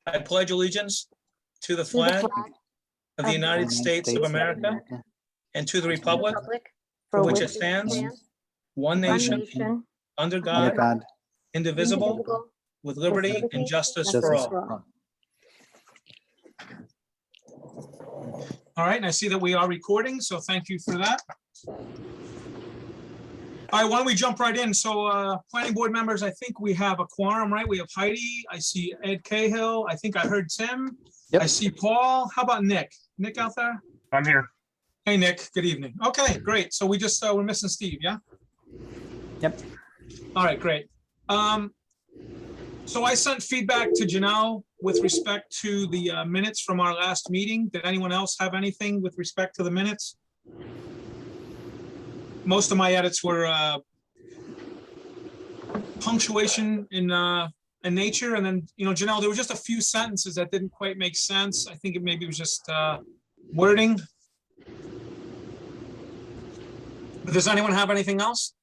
I pledge allegiance to the to the flag flag of the United States of America and to the republic for which which it stands, one one nation, nation, under Under God, God, indivisible, indivisible, with liberty and liberty justice and for justice all. for all. All right, and I see that we are recording, so thank you for that. All right, why don't we jump right in? So planning board members, I think we have a quorum, right? We have Heidi, I see Ed Cahill, I think I heard Tim. Yep. I see Paul. How about Nick? Nick out there? I'm here. Hey, Nick, good evening. Okay, great. So we just, we're missing Steve, yeah? Yep. All right, great. So I sent feedback to Janelle with respect to the minutes from our last meeting. Did anyone else have anything with respect to the minutes? Most of my edits were punctuation in nature, and then, you know, Janelle, there were just a few sentences that didn't quite make sense. I think it maybe was just wording. But does anyone have anything else?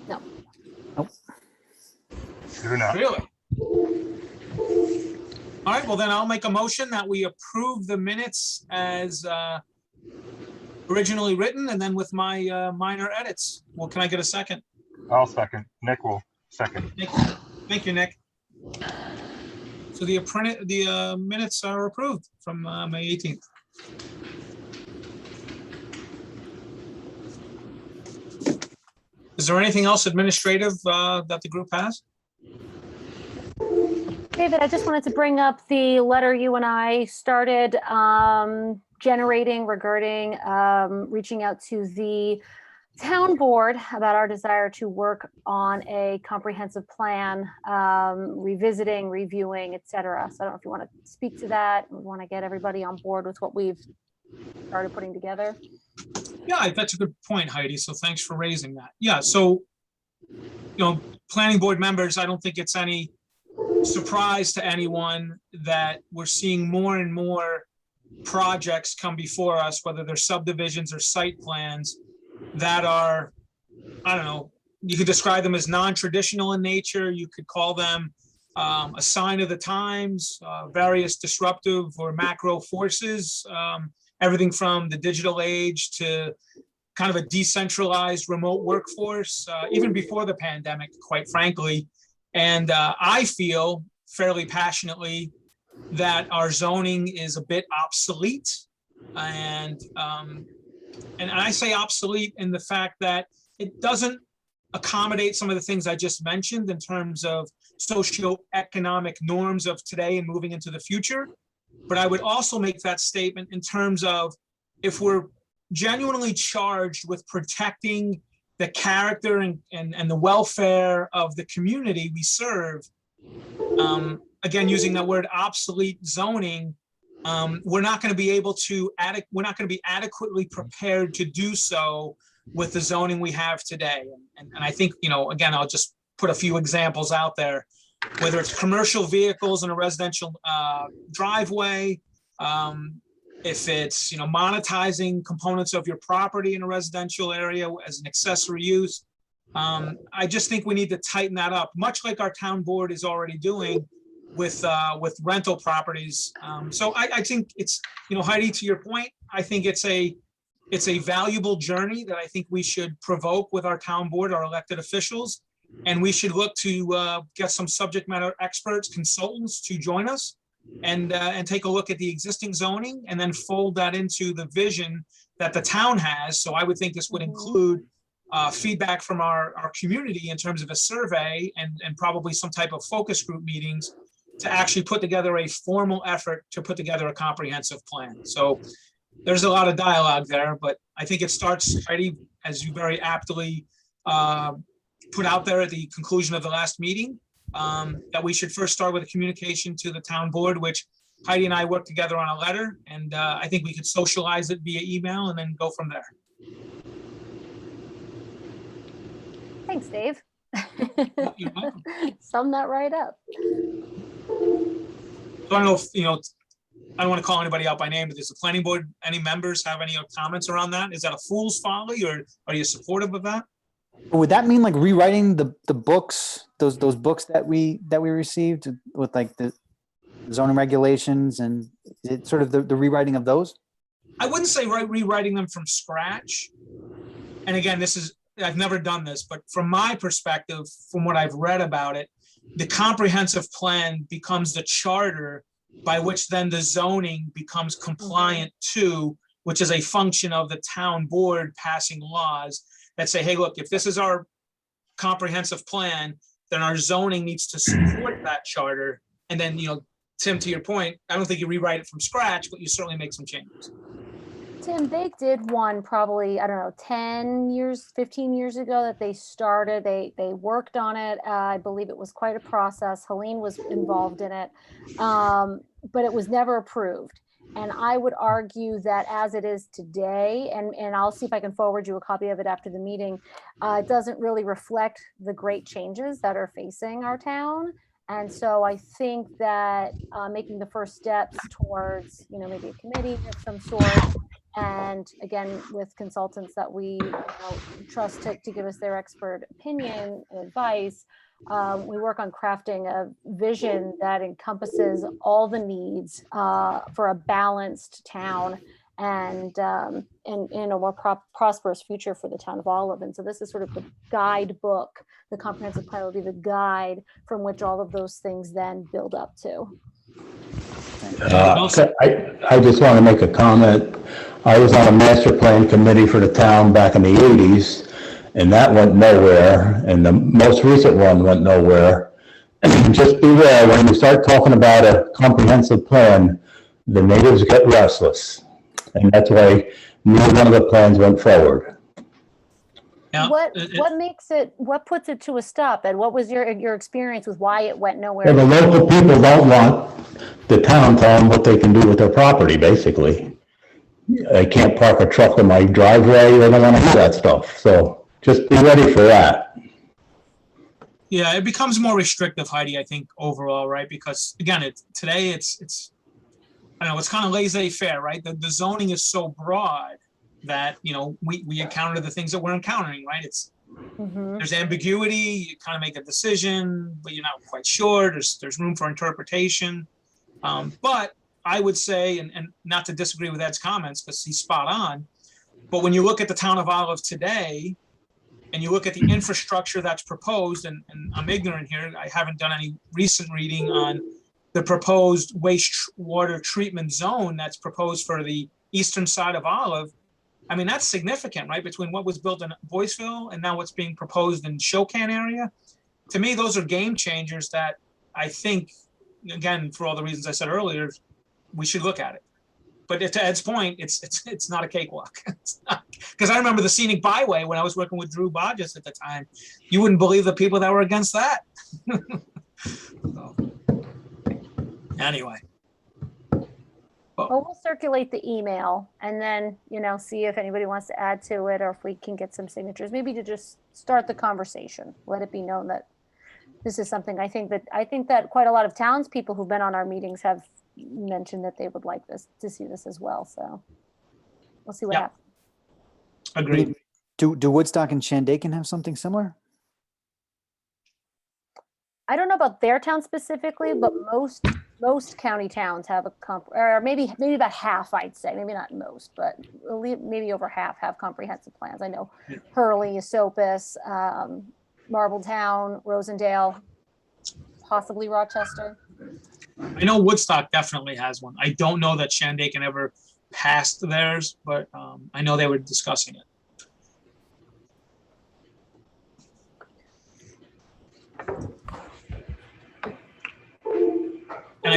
No. Do not. Really? All right, well then I'll make a motion that we approve the minutes as originally written, and then with my minor edits. Well, can I get a second? I'll second. Nick will second. Thank you, Nick. So the minutes are approved from May 18th. Is there anything else administrative that the group has? David, I just wanted to bring up the letter you and I started generating regarding reaching out to the town board about our desire to work on a comprehensive plan, revisiting, reviewing, et cetera. So I don't know if you want to speak to that. We want to get everybody on board with what we've started putting together. Yeah, that's a good point, Heidi. So thanks for raising that. Yeah, so, you know, planning board members, I don't think it's any surprise to anyone that we're seeing more and more projects come before us, whether they're subdivisions or site plans that are, I don't know, you could describe them as non-traditional in nature. You could call them a sign of the times, various disruptive or macro forces, everything from the digital age to kind of a decentralized remote workforce, even before the pandemic, quite frankly. And I feel fairly passionately that our zoning is a bit obsolete. And I say obsolete in the fact that it doesn't accommodate some of the things I just mentioned in terms of socioeconomic norms of today and moving into the future. But I would also make that statement in terms of if we're genuinely charged with protecting the character and the welfare of the community we serve, again, using that word obsolete zoning, we're not going to be able to, we're not going to be adequately prepared to do so with the zoning we have today. And I think, you know, again, I'll just put a few examples out there, whether it's commercial vehicles in a residential driveway, if it's, you know, monetizing components of your property in a residential area as an accessory use. I just think we need to tighten that up, much like our town board is already doing with rental properties. So I think it's, you know, Heidi, to your point, I think it's a valuable journey that I think we should provoke with our town board, our elected officials. And we should look to get some subject matter experts, consultants to join us and take a look at the existing zoning and then fold that into the vision that the town has. So I would think this would include feedback from our community in terms of a survey and probably some type of focus group meetings to actually put together a formal effort to put together a comprehensive plan. So there's a lot of dialogue there, but I think it starts, Heidi, as you very aptly put out there at the conclusion of the last meeting, that we should first start with a communication to the town board, which Heidi and I worked together on a letter, and I think we could socialize it via email and then go from there. Thanks, Dave. You're welcome. Sum that right up. So I don't know if, you know, I don't want to call anybody out by name, but does the planning board, any members have any comments around that? Is that a fool's folly, or are you supportive of that? would that mean like rewriting the books, those books that we received with like the zoning regulations and it's sort of the rewriting of those? I wouldn't say rewriting them from scratch. And again, I've never done this, but from my perspective, from what I've read about it, the comprehensive plan becomes the charter by which then the zoning becomes compliant to, which is a function of the town board passing laws that say, hey, look, if this is our comprehensive plan, then our zoning needs to support that charter. And then, Tim, to your point, I don't think you rewrite it from scratch, but you certainly make some changes. Tim, they did one probably, 10 years, 15 years ago that they started. They worked on it. I believe it was quite a process. Helene was involved in it, but it was never approved. And I would argue that as it is today, and I'll see if I can forward you a copy of it after the meeting, it doesn't really reflect the great changes that are facing our town. And so I think that making the first steps towards, maybe a committee of some sort, and again, with consultants that we trust to give us their expert opinion and advice, we work on crafting a vision that encompasses all the needs for a balanced town and in a more prosperous future for the town of Olive. And so this is sort of the guidebook. The comprehensive plan will be the guide from which all of those things then build up to. I just want to make a comment. I was on a master plan committee for the town back in the 80s, and that went nowhere, and the most recent one went nowhere. Just beware, when you start talking about a comprehensive plan, the natives get restless, and that's why neither one of the plans went forward. Yeah, what puts it to a stop? And what was your experience with why it went nowhere? Well, the local people don't want the town telling them what they can do with their property, basically. I can't park a truck in my driveway, they don't want to do that stuff, so just be ready for that. Yeah, it becomes more restrictive, Heidi, I think, overall, right? Because again, today it's I don't know, it's kind of laissez-faire, right? The zoning is so broad that, we encounter the things that we're encountering, right? There's ambiguity, you kind of make a decision, but you're not quite sure. There's room for interpretation. But I would say, and not to disagree with Ed's comments, because he's spot on, but when you look at the town of Olive today, and you look at the infrastructure that's proposed, and I'm ignorant here, I haven't done any recent reading on the proposed wastewater treatment zone that's proposed for the eastern side of Olive. I mean, that's significant, right? Between what was built in Boyceville and now what's being proposed in Shokan area. To me, those are game changers that I think, again, for all the reasons I said earlier, we should look at it. But to Ed's point, it's not a cakewalk. Because I remember the scenic byway when I was working with Drew Bodges at the time. You wouldn't believe the people that were against that. So, anyway. Well, we'll circulate the email and then, see if anybody wants to add to it or if we can get some signatures, maybe to just start the conversation. Let it be known that this is something I think that quite a lot of townspeople who've been on our meetings have mentioned that they would like to see this as well. So we'll see what happens. Agreed. Do Woodstock and Shandaken have something similar? I don't know about their town specifically, but most county towns have or maybe about half, I'd say, maybe not most, but maybe over half have comprehensive plans. I know Hurley, Esopus, Marbletown, Rosendale, possibly Rochester. I know Woodstock definitely has one. I don't know that Shandaken ever passed theirs, but I know they were discussing it. And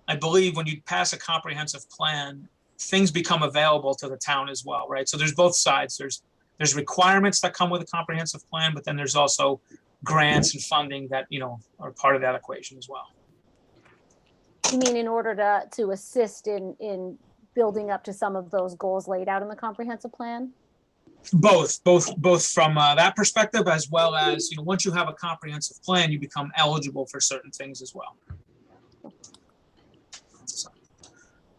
I believe when you pass a comprehensive plan, things become available to the town as well, right? So there's both sides. There's requirements that come with a comprehensive plan, but then there's also grants and funding that, are part of that equation as well. You mean in order to assist in building up to some of those goals laid out in the comprehensive plan? Both from that perspective, as well as, once you have a comprehensive plan, you become eligible for certain things as well. So,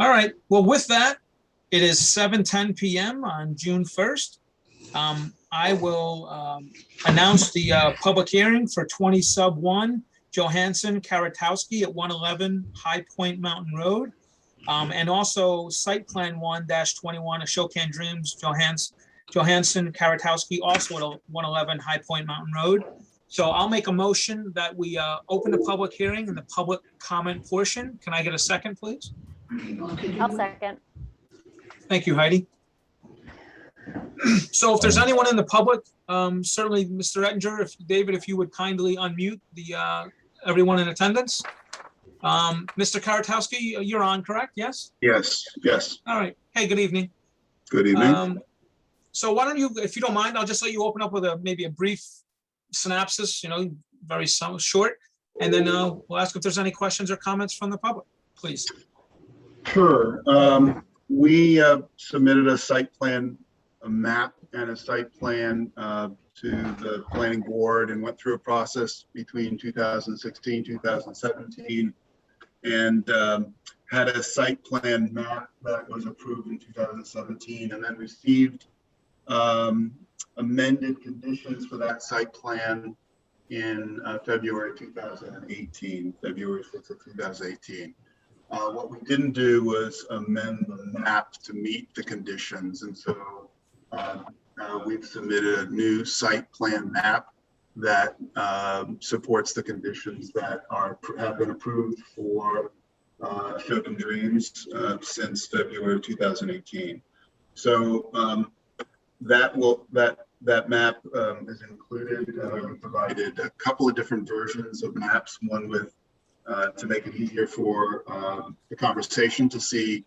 all right. Well, with that, it is 7:10 p.m. on June 1st. I will announce the public hearing for 20 sub 1 Johansson Karatowski at 111 High Point Mountain Road. And also site plan 1-21 Ashokan Dreams Johansson Karatowski, also at 111 High Point Mountain Road. So I'll make a motion that we open the public hearing and the public comment portion. Can I get a second, please? I'll second. Thank you, Heidi. So if there's anyone in the public, certainly Mr. Ettinger, David, if you would kindly unmute everyone in attendance. Mr. Karatowski, you're on, correct? Yes? Yes, yes. All right. Hey, good evening. Good evening. So why don't you, if you don't mind, I'll just let you open up with maybe a brief synopsis, very short, and then we'll ask if there's any questions or comments from the public, please. Sure. We submitted a site plan, a map and a site plan to the planning board and went through a process between 2016, 2017, and had a site plan map that was approved in 2017, and then received amended conditions for that site plan in February 2018, February 6th of 2018. What we didn't do was amend the map to meet the conditions, and so we've submitted a new site plan map that supports the conditions that have been approved for Ashokan Dreams since February 2018. So that map is included. We provided a couple of different versions of maps, one with to make it easier for the conversation to see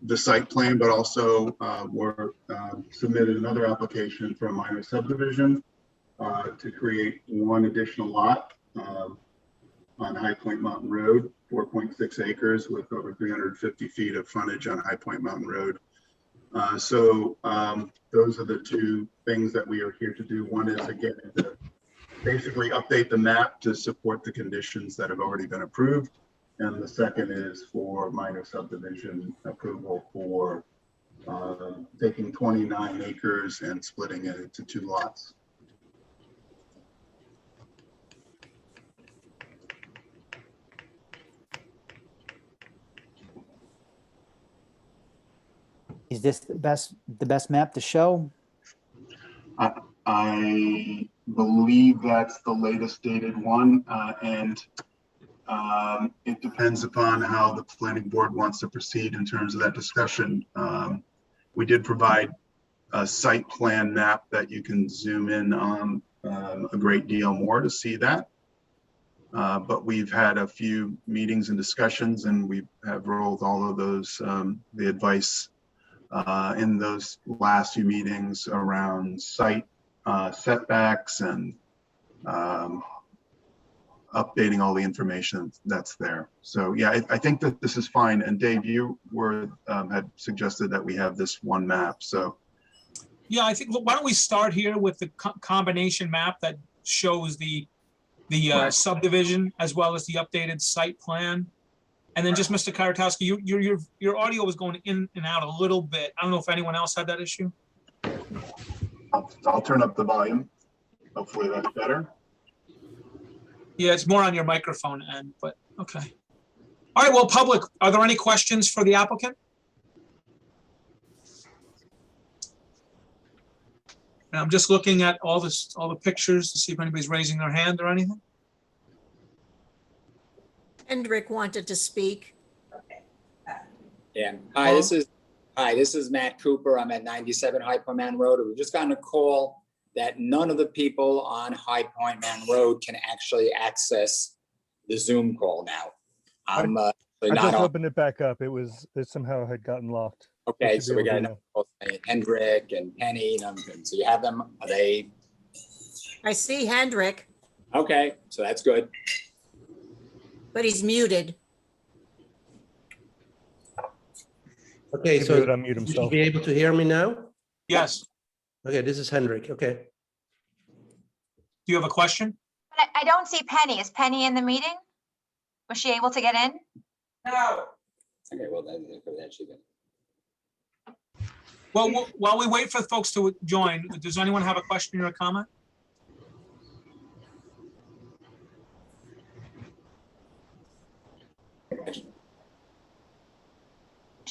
the site plan, but also we're submitted another application for a minor subdivision to create one additional lot on High Point Mountain Road, 4.6 acres with over 350 feet of frontage on High Point Mountain Road. So those are the two things that we are here to do. One is, again, to basically update the map to support the conditions that have already been approved. And the second is for minor subdivision approval for taking 29 acres and splitting it into 2 lots. Is this the best map to show? I believe that's the latest dated one, and it depends upon how the planning board wants to proceed in terms of that discussion. We did provide a site plan map that you can zoom in on a great deal more to see that. But we've had a few meetings and discussions, and we have rolled all of those, the advice in those last few meetings around site setbacks and updating all the information that's there. So yeah, I think that this is fine. And Dave, you had suggested that we have this one map. So Yeah, I think, why don't we start here with the combination map that shows the Right. subdivision as well as the updated site plan. And then just Mr. Karatowski, your audio was going in and out a little bit. I don't know if anyone else had that issue. I'll turn up the volume. Hopefully that's better. Yeah, it's more on your microphone end, but okay. All right, well, public, are there any questions for the applicant? And I'm just looking at all the pictures to see if anybody's raising their hand or anything. Hendrick wanted to speak. Yeah. Hi, this is Matt Cooper. I'm at 97 High Point Mountain Road. We've just gotten a call that none of the people on High Point Mountain Road can actually access the Zoom call now. I just opened it back up. It somehow had gotten locked. Okay, should so be we able got to both Hendrick and Penny. And so you have them. Are they I see Hendrick, okay? So that's good. but he's muted. Okay, Maybe so he would unmute you should himself. be able to hear me now? Yes, Okay, this is Hendrik. Okay. do you have a question? But I don't see Penny. Is Penny in the meeting? Was she able to get in? Okay, well, that should be. Well, while we wait for folks to join, does anyone have a question or a comment?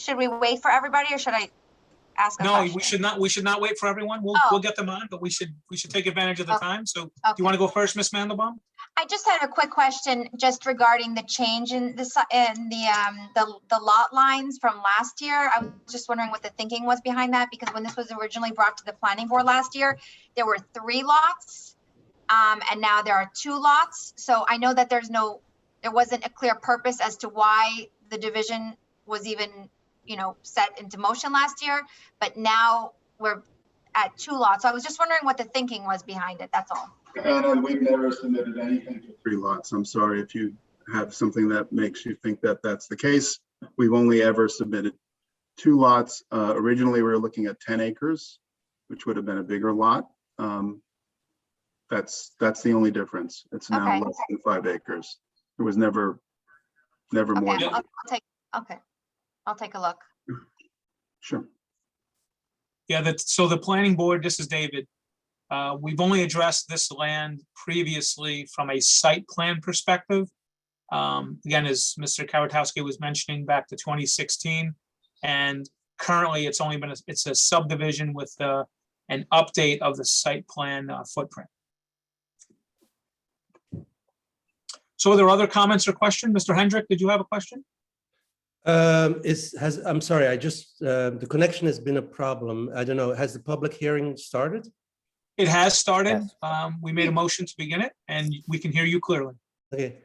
should we wait for everybody or should I ask a No, question? we should not wait for everyone. We'll Oh. get them on, but we should take advantage of the Oh, time. So do okay. you want to go first, Ms. Mandelbaum? I just had a quick question just regarding the change in the lot lines from last year. I was just wondering what the thinking was behind that, because when this was originally brought to the planning board last year, there were 3 lots. And now there are 2 lots. So I know that there wasn't a clear purpose as to why the division was even, set into motion last year, but now we're at 2 lots. So I was just wondering what the thinking was behind it. That's all. And we've never submitted anything for 3 lots. I'm sorry if you have something that makes you think that that's the case. We've only ever submitted 2 lots. Originally, we were looking at 10 acres, which would have been a bigger lot. That's the only difference. It's now Okay. less than 5 acres. It was never more. Okay, than- I'll take a look. Sure. Yeah, so the planning board, this is David. We've only addressed this land previously from a site plan perspective. Again, as Mr. Karatowski was mentioning, back to 2016. And currently it's a subdivision with an update of the site plan footprint. So are there other comments or questions? Mr. Hendrick, did you have a question? I'm sorry, the connection has been a problem. I don't know, has the public hearing started? It has started. Yes. We made a motion to begin it and we can hear you clearly. Okay.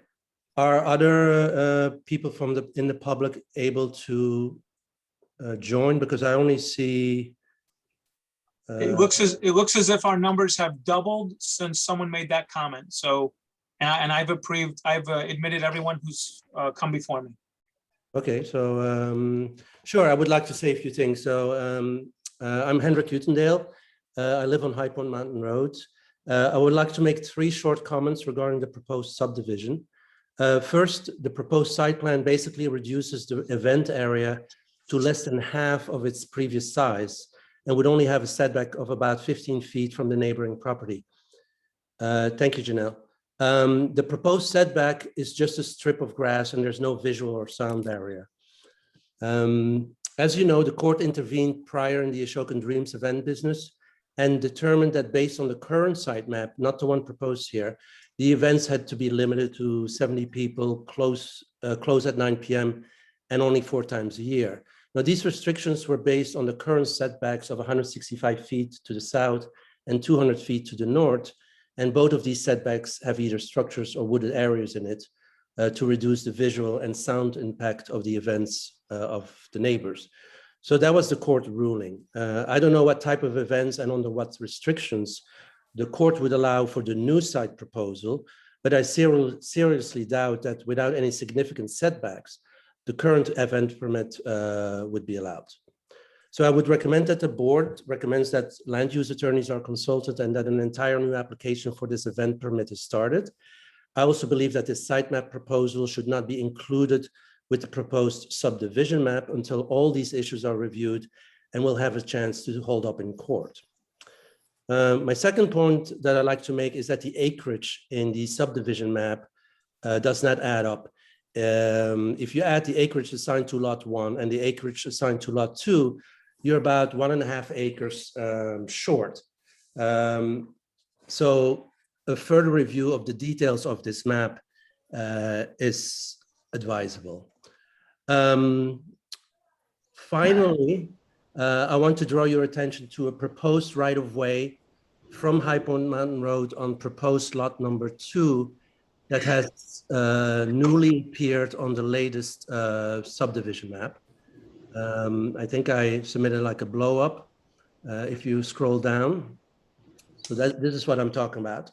Are other people in the public able to join? Because I only see. It looks as if our numbers have doubled since someone made that comment. So, and I've admitted everyone who's come before me. Okay, so sure, I would like to say a few things. So I'm Hendrik Utendale. I live on High Point Mountain Road. I would like to make 3 short comments regarding the proposed subdivision. First, the proposed site plan basically reduces the event area to less than half of its previous size and would only have a setback of about 15 feet from the neighboring property. Thank you, Janelle. The proposed setback is just a strip of grass and there's no visual or sound barrier. As you know, the court intervened prior in the Ashokan Dreams event business and determined that based on the current site map, not the one proposed here, the events had to be limited to 70 people, close at 9 p.m. and only 4 times a year. Now, these restrictions were based on the current setbacks of 165 feet to the south and 200 feet to the north. And both of these setbacks have either structures or wooded areas in it to reduce the visual and sound impact of the events of the neighbors. So that was the court ruling. I don't know what type of events and under what restrictions the court would allow for the new site proposal, but I seriously doubt that without any significant setbacks, the current event permit would be allowed. So I would recommend that the board recommends that land use attorneys are consulted and that an entire new application for this event permit is started. I also believe that this site map proposal should not be included with the proposed subdivision map until all these issues are reviewed and will have a chance to hold up in court. My second point that I'd like to make is that the acreage in the subdivision map does not add up. If you add the acreage assigned to lot 1 and the acreage assigned to lot 2, you're about 1.5 acres short. So a further review of the details of this map is advisable. Finally, I want to draw your attention to a proposed right-of-way from High Point Mountain Road on proposed lot number 2 that has newly appeared on the latest subdivision map. I think I submitted like a blow up if you scroll down. So this is what I'm talking about.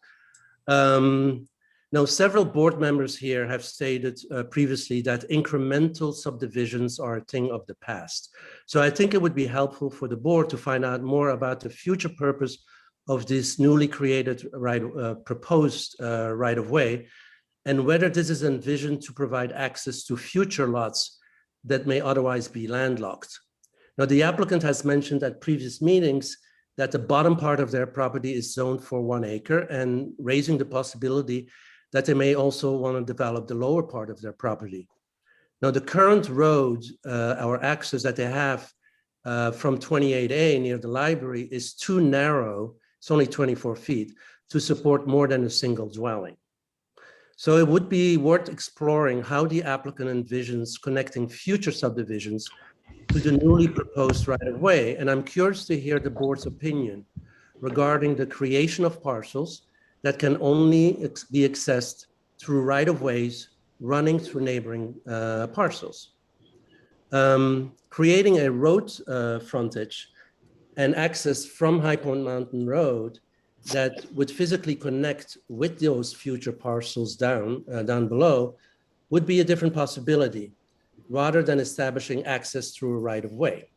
Now, several board members here have stated previously that incremental subdivisions are a thing of the past. So I think it would be helpful for the board to find out more about the future purpose of this newly created proposed right-of-way, and whether this is envisioned to provide access to future lots that may otherwise be landlocked. Now, the applicant has mentioned at previous meetings that the bottom part of their property is zoned for 1 acre, and raising the possibility that they may also want to develop the lower part of their property. Now, the current road, our access that they have from 28A near the library is too narrow, it's only 24 feet, to support more than a single dwelling. So it would be worth exploring how the applicant envisions connecting future subdivisions to the newly proposed right-of-way. And I'm curious to hear the board's opinion regarding the creation of parcels that can only be accessed through right-of-ways running through neighboring parcels. Creating a road frontage and access from High Point Mountain Road that would physically connect with those future parcels down below would be a different possibility rather than establishing access through a right-of-way.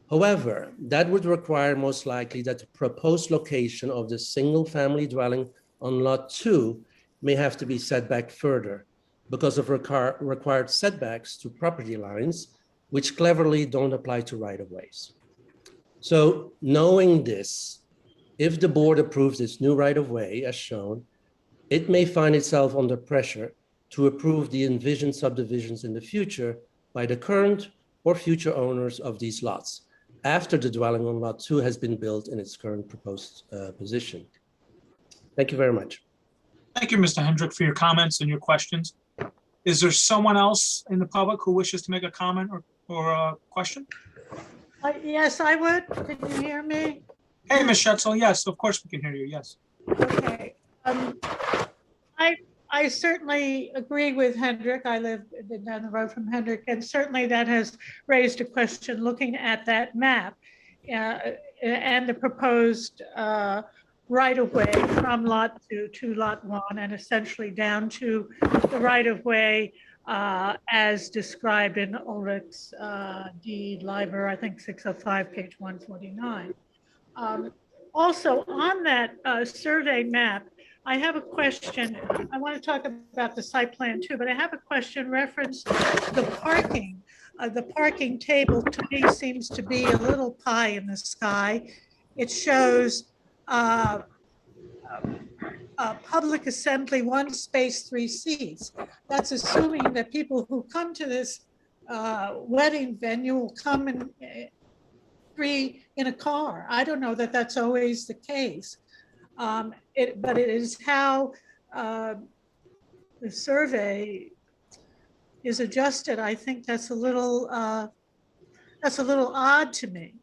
However, that would require most likely that the proposed location of the single-family dwelling on Lot 2 may have to be set back further because of required setbacks to property lines, which cleverly don't apply to right-of-ways. So knowing this, if the board approves this new right-of-way as shown, it may find itself under pressure to approve the envisioned subdivisions in the future by the current or future owners of these lots after the dwelling on Lot 2 has been built in its current proposed position. Thank you very much. Thank you, Mr. Hendrick, for your comments and your questions. Is there someone else in the public who wishes to make a comment or a question? Yes, I would. Can you hear me? Hey, Ms. Schetzel, yes, of course we can hear you, yes. Okay. I certainly agree with Hendrick. I live down the road from Hendrick, and certainly that has raised a question looking at that map and the proposed right-of-way from Lot 2 to Lot 1 and essentially down to the right-of-way as described in Ulrich's deed library, I think 605, page 149. Also on that survey map, I have a question. I want to talk about the site plan too, but I have a question reference the parking. The parking table to me seems to be a little pie in the sky. It shows public assembly, 1 space, 3 seats. That's assuming that people who come to this wedding venue will come in 3 in a car. I don't know that that's always the case. But it is how the survey is adjusted. I think that's a little odd to me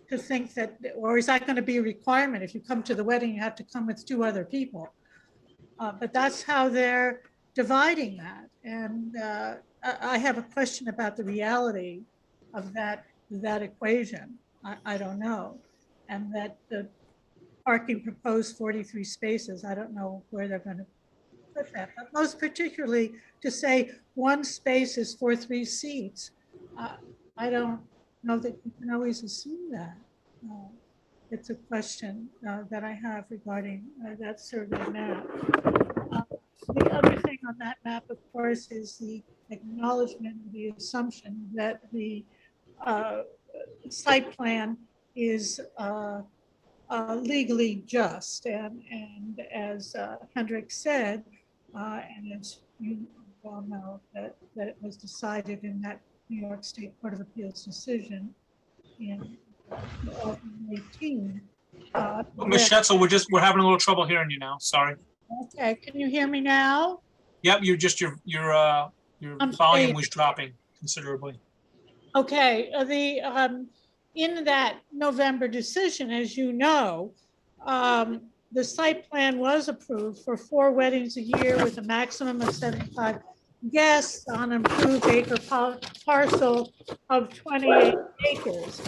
to think that, or is that going to be a requirement? If you come to the wedding, you have to come with 2 other people. But that's how they're dividing that. And I have a question about the reality of that equation. I don't know. And that the parking proposed 43 spaces. I don't know where they're going to put that, but most particularly to say 1 space is for 3 seats. I don't know that you can always assume that. It's a question that I have regarding that survey map. The other thing on that map, of course, is the acknowledgement, the assumption that the site plan is legally just, and as Hendrick said, and as you well know, that it was decided in that New York State Court of Appeals decision in 2018. Ms. Schetzel, we're having a little trouble hearing you now, sorry. Okay, can you hear me now? Yep, your volume was dropping considerably. Okay, in that November decision, as you know, the site plan was approved for 4 weddings a year with a maximum of 75 guests on an improved acre parcel of 28 acres.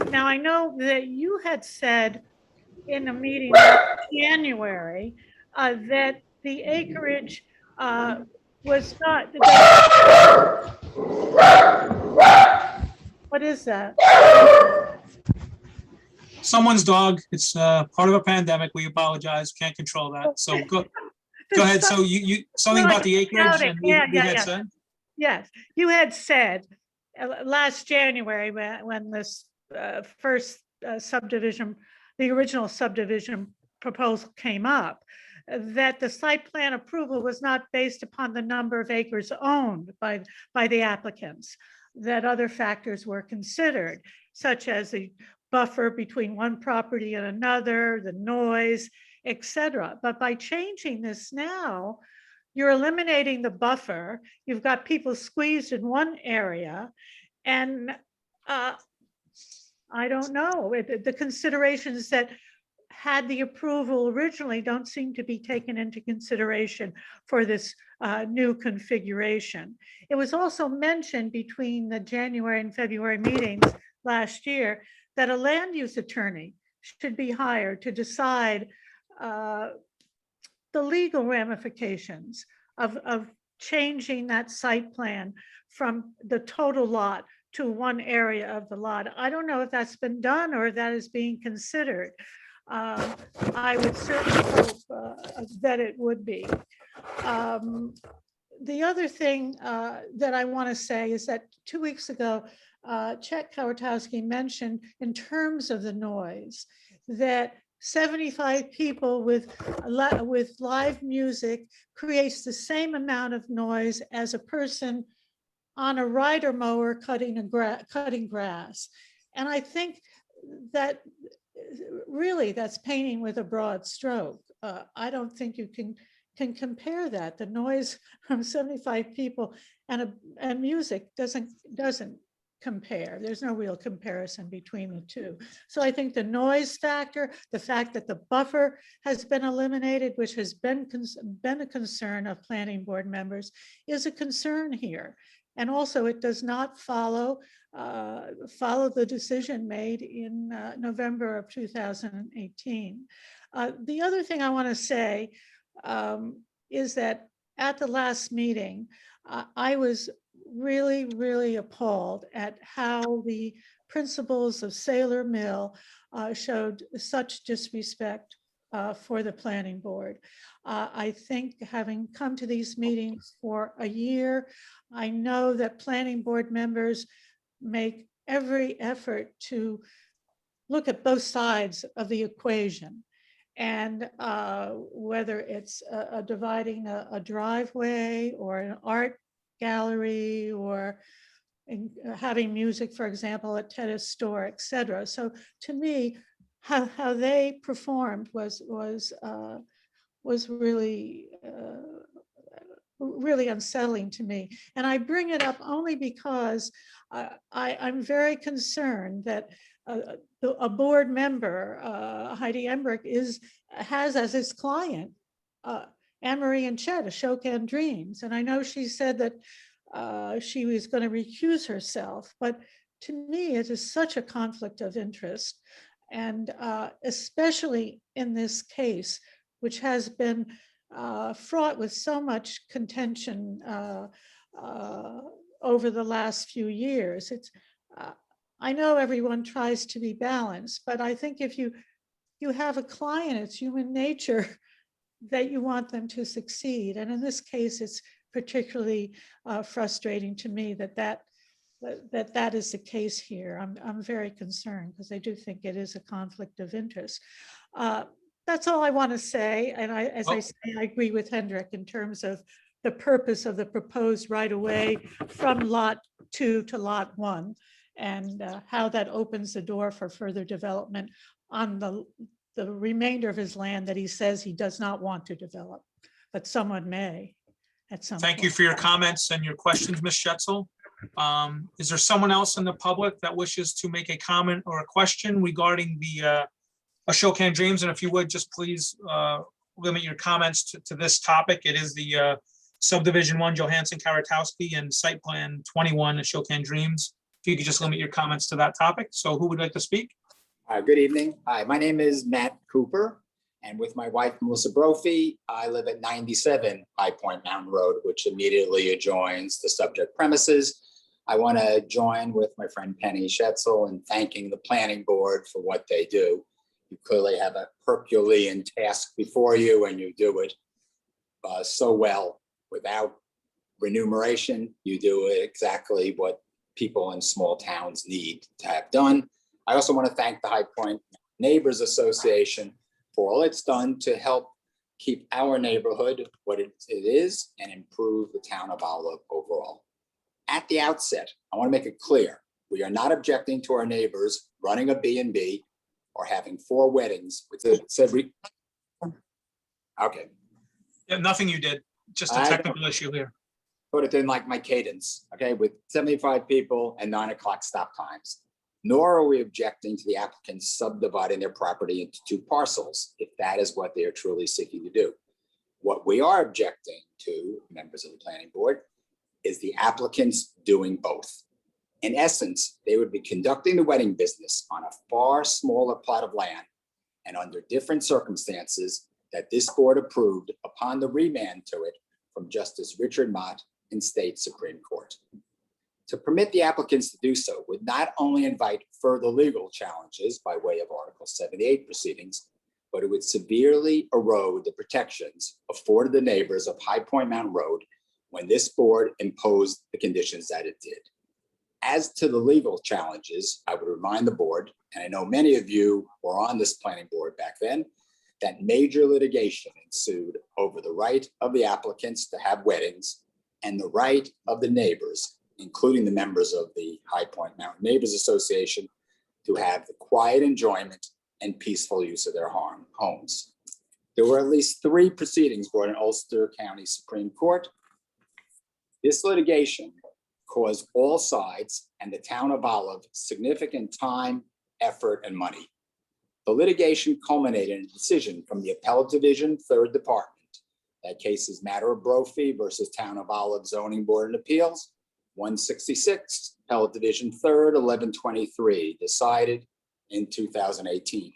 Now, I know that you had said in a meeting in January that the acreage was not. What is that? Someone's dog. It's part of a pandemic. We apologize. Can't control that. So go ahead. So you something about the acreage and we had said? Yes, you had said last January when this first subdivision, the original subdivision proposal came up, that the site plan approval was not based upon the number of acres owned by the applicants, that other factors were considered, such as the buffer between one property and another, the noise, etc. But by changing this now, you're eliminating the buffer. You've got people squeezed in one area, and I don't know, the considerations that had the approval originally don't seem to be taken into consideration for this new configuration. It was also mentioned between the January and February meetings last year that a land use attorney should be hired to decide the legal ramifications of changing that site plan from the total lot to one area of the lot. I don't know if that's been done or if that is being considered. I would certainly hope that it would be. The other thing that I want to say is that 2 weeks ago, Chet Kawatowski mentioned in terms of the noise that 75 people with live music creates the same amount of noise as a person on a rider mower cutting grass. And I think that really that's painting with a broad stroke. I don't think you can compare that. The noise from 75 people and music doesn't compare. There's no real comparison between the two. So I think the noise factor, the fact that the buffer has been eliminated, which has been a concern of planning board members, is a concern here. And also it does not follow the decision made in November of 2018. The other thing I want to say is that at the last meeting, I was really appalled at how the principals of Sailor Mill showed such disrespect for the planning board. I think having come to these meetings for a year, I know that planning board members make every effort to look at both sides of the equation. And whether it's dividing a driveway or an art gallery or having music, for example, at Tedda's store, et cetera. So to me, how they performed was really really unsettling to me. And I bring it up only because I'm very concerned that a board member, Heidi Emmerich, has as his client Anne-Marie and Chet, Ashokan Dreams. And I know she said that she was going to recuse herself, but to me, it is such a conflict of interest. And especially in this case, which has been fraught with so much contention over the last few years. I know everyone tries to be balanced, but I think if you have a client, it's human nature that you want them to succeed. And in this case, it's particularly frustrating to me that is the case here. I'm very concerned because I do think it is a conflict of interest. That's all I want to say. And as I say, I agree with Hendrik in terms of the purpose of the proposed right of way from lot 2 to lot 1 and how that opens the door for further development on the remainder of his land that he says he does not want to develop, but someone may at some Thank you point. for your comments and your questions, Ms. Schetzel. Is there someone else in the public that wishes to make a comment or a question regarding the Ashokan Dreams? And if you would, just please limit your comments to this topic. It is the subdivision 1 Johansson Karatowski and site plan 21 Ashokan Dreams. If you could just limit your comments to that topic. So who would like to speak? Good evening. Hi, my name is Matt Cooper, and with my wife, Melissa Brophy, I live at 97 High Point Mountain Road, which immediately adjoins the subject premises. I want to join with my friend Penny Schetzel in thanking the planning board for what they do. You clearly have a Herculean task before you, and you do it so well without remuneration. You do exactly what people in small towns need to have done. I also want to thank the High Point Neighbors Association for all it's done to help keep our neighborhood what it is, and improve the town of Olive overall. At the outset, I want to make it clear, we are not objecting to our neighbors running a B&B or having 4 weddings with the said. Okay, Yeah, nothing you did, just a I- technical issue here. put it in like my cadence, okay, with 75 people and 9 o'clock stop times. Nor are we objecting to the applicants subdividing their property into 2 parcels, if that is what they are truly seeking to do. What we are objecting to, members of the planning board, is the applicants doing both. In essence, they would be conducting the wedding business on a far smaller plot of land and under different circumstances that this board approved upon the remand to it from Justice Richard Mott in State Supreme Court. To permit the applicants to do so would not only invite further legal challenges by way of Article 78 proceedings, but it would severely erode the protections afforded the neighbors of High Point Mountain Road when this board imposed the conditions that it did. As to the legal challenges, I would remind the board, and I know many of you were on this planning board back then, that major litigation ensued over the right of the applicants to have weddings and the right of the neighbors, including the members of the High Point Mountain Neighbors Association, to have the quiet enjoyment and peaceful use of their homes. There were at least 3 proceedings brought in Ulster County Supreme Court. This litigation caused all sides and the town of Olive significant time, effort, and money. The litigation culminated in a decision from the Appellate Division, 3rd Department. That case is matter of Brophy versus Town of Olive Zoning Board of Appeals, 166, Appellate Division 3rd, 1123, decided in 2018.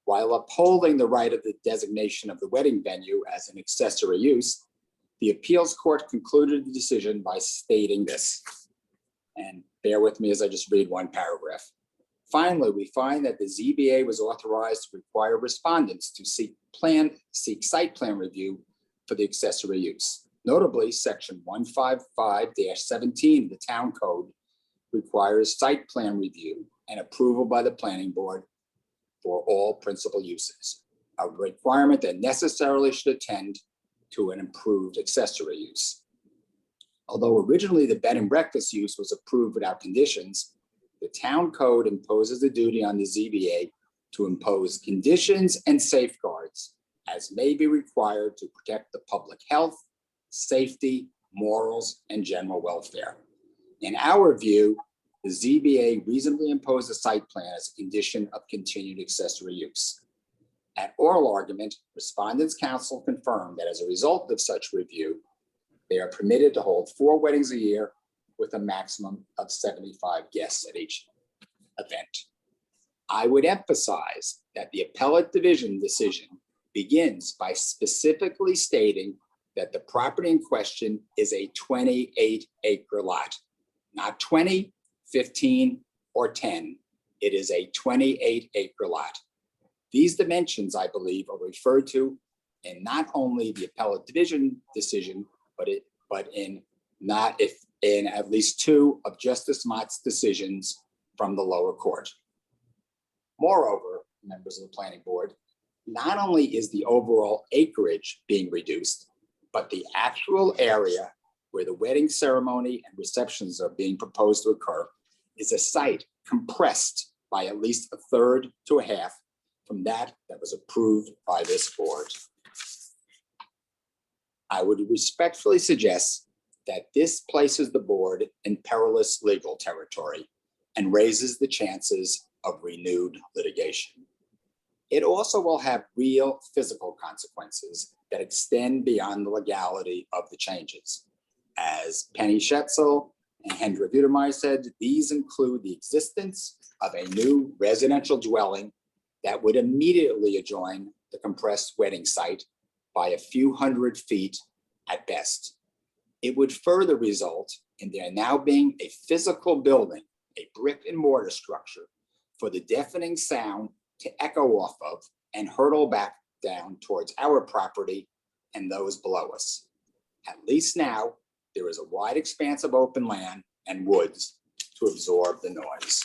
While upholding the right of the designation of the wedding venue as an accessory use, the appeals court concluded the decision by stating this, and bear with me as I just read one paragraph. Finally, we find that the ZBA was authorized to require respondents to seek site plan review for the accessory use. Notably, section 155-17 of the town code requires site plan review and approval by the planning board for all principal uses, a requirement that necessarily should attend to an improved accessory use. Although originally the bed and breakfast use was approved without conditions, the town code imposes a duty on the ZBA to impose conditions and safeguards as may be required to protect the public health, safety, morals, and general welfare. In our view, the ZBA reasonably imposed a site plan as a condition of continued accessory use. At oral argument, respondents' counsel confirmed that as a result of such review, they are permitted to hold 4 weddings a year with a maximum of 75 guests at each event. I would emphasize that the appellate division decision begins by specifically stating that the property in question is a 28-acre lot, not 20, 15, or 10. It is a 28-acre lot. These dimensions, I believe, are referred to in not only the appellate division decision, but in at least 2 of Justice Mott's decisions from the lower court. Moreover, members of the planning board, not only is the overall acreage being reduced, but the actual area where the wedding ceremony and receptions are being proposed to occur is a site compressed by at least 1/3 to 1/2 from that was approved by this board. I would respectfully suggest that this places the board in perilous legal territory and raises the chances of renewed litigation. It also will have real physical consequences that extend beyond the legality of the changes. As Penny Schetzel and Hendrik Utermeyer said, these include the existence of a new residential dwelling that would immediately adjoin the compressed wedding site by a few hundred feet at best. It would further result in there now being a physical building, a brick and mortar structure for the deafening sound to echo off of and hurtle back down towards our property and those below us. At least now, there is a wide expanse of open land and woods to absorb the noise.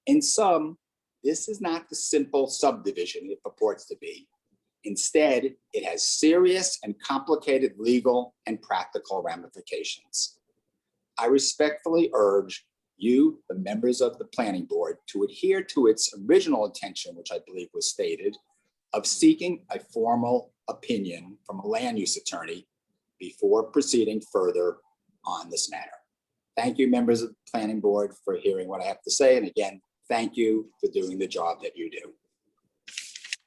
In sum, this is not the simple subdivision it purports to be. Instead, it has serious and complicated legal and practical ramifications. I respectfully urge you, the members of the planning board, to adhere to its original intention, which I believe was stated, of seeking a formal opinion from a land use attorney before proceeding further on this matter. Thank you, members of the planning board, for hearing what I have to say. And again, thank you for doing the job that you do.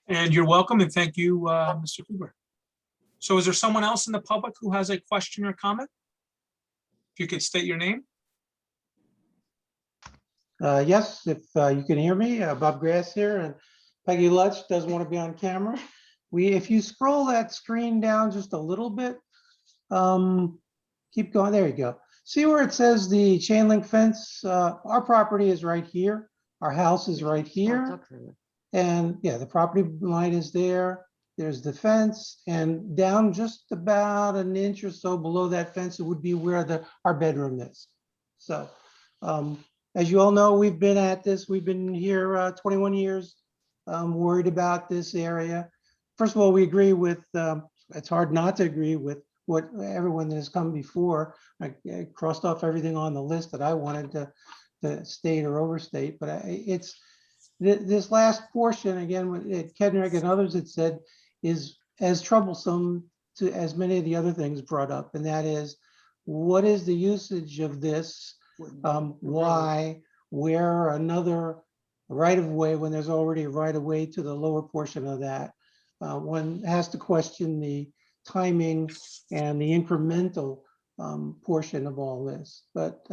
And you're welcome, and thank you, Mr. Cooper. So is there someone else in the public who has a question or comment? If you could state your name. Yes, if you can hear me, Bob Grass here, and Peggy Lutz doesn't want to be on camera. If you scroll that screen down just a little bit, keep going, there you go. See where it says the chain link fence? Our property is right here. Our house is right here. And yeah, the property line is there. There's the fence, and down just about an inch or so below that fence, it would be where our bedroom is. So as you all know, we've been at this. We've been here 21 years, worried about this area. First of all, we agree with, it's hard not to agree with what everyone that has come before. I crossed off everything on the list that I wanted to state or overstate, but it's this last portion, again, what Kedrick and others had said, is as troublesome to as many of the other things brought up, and that is, what is the usage of this? Why, where another right of way when there's already a right of way to the lower portion of that? One has to question the timing and the incremental portion of all this. But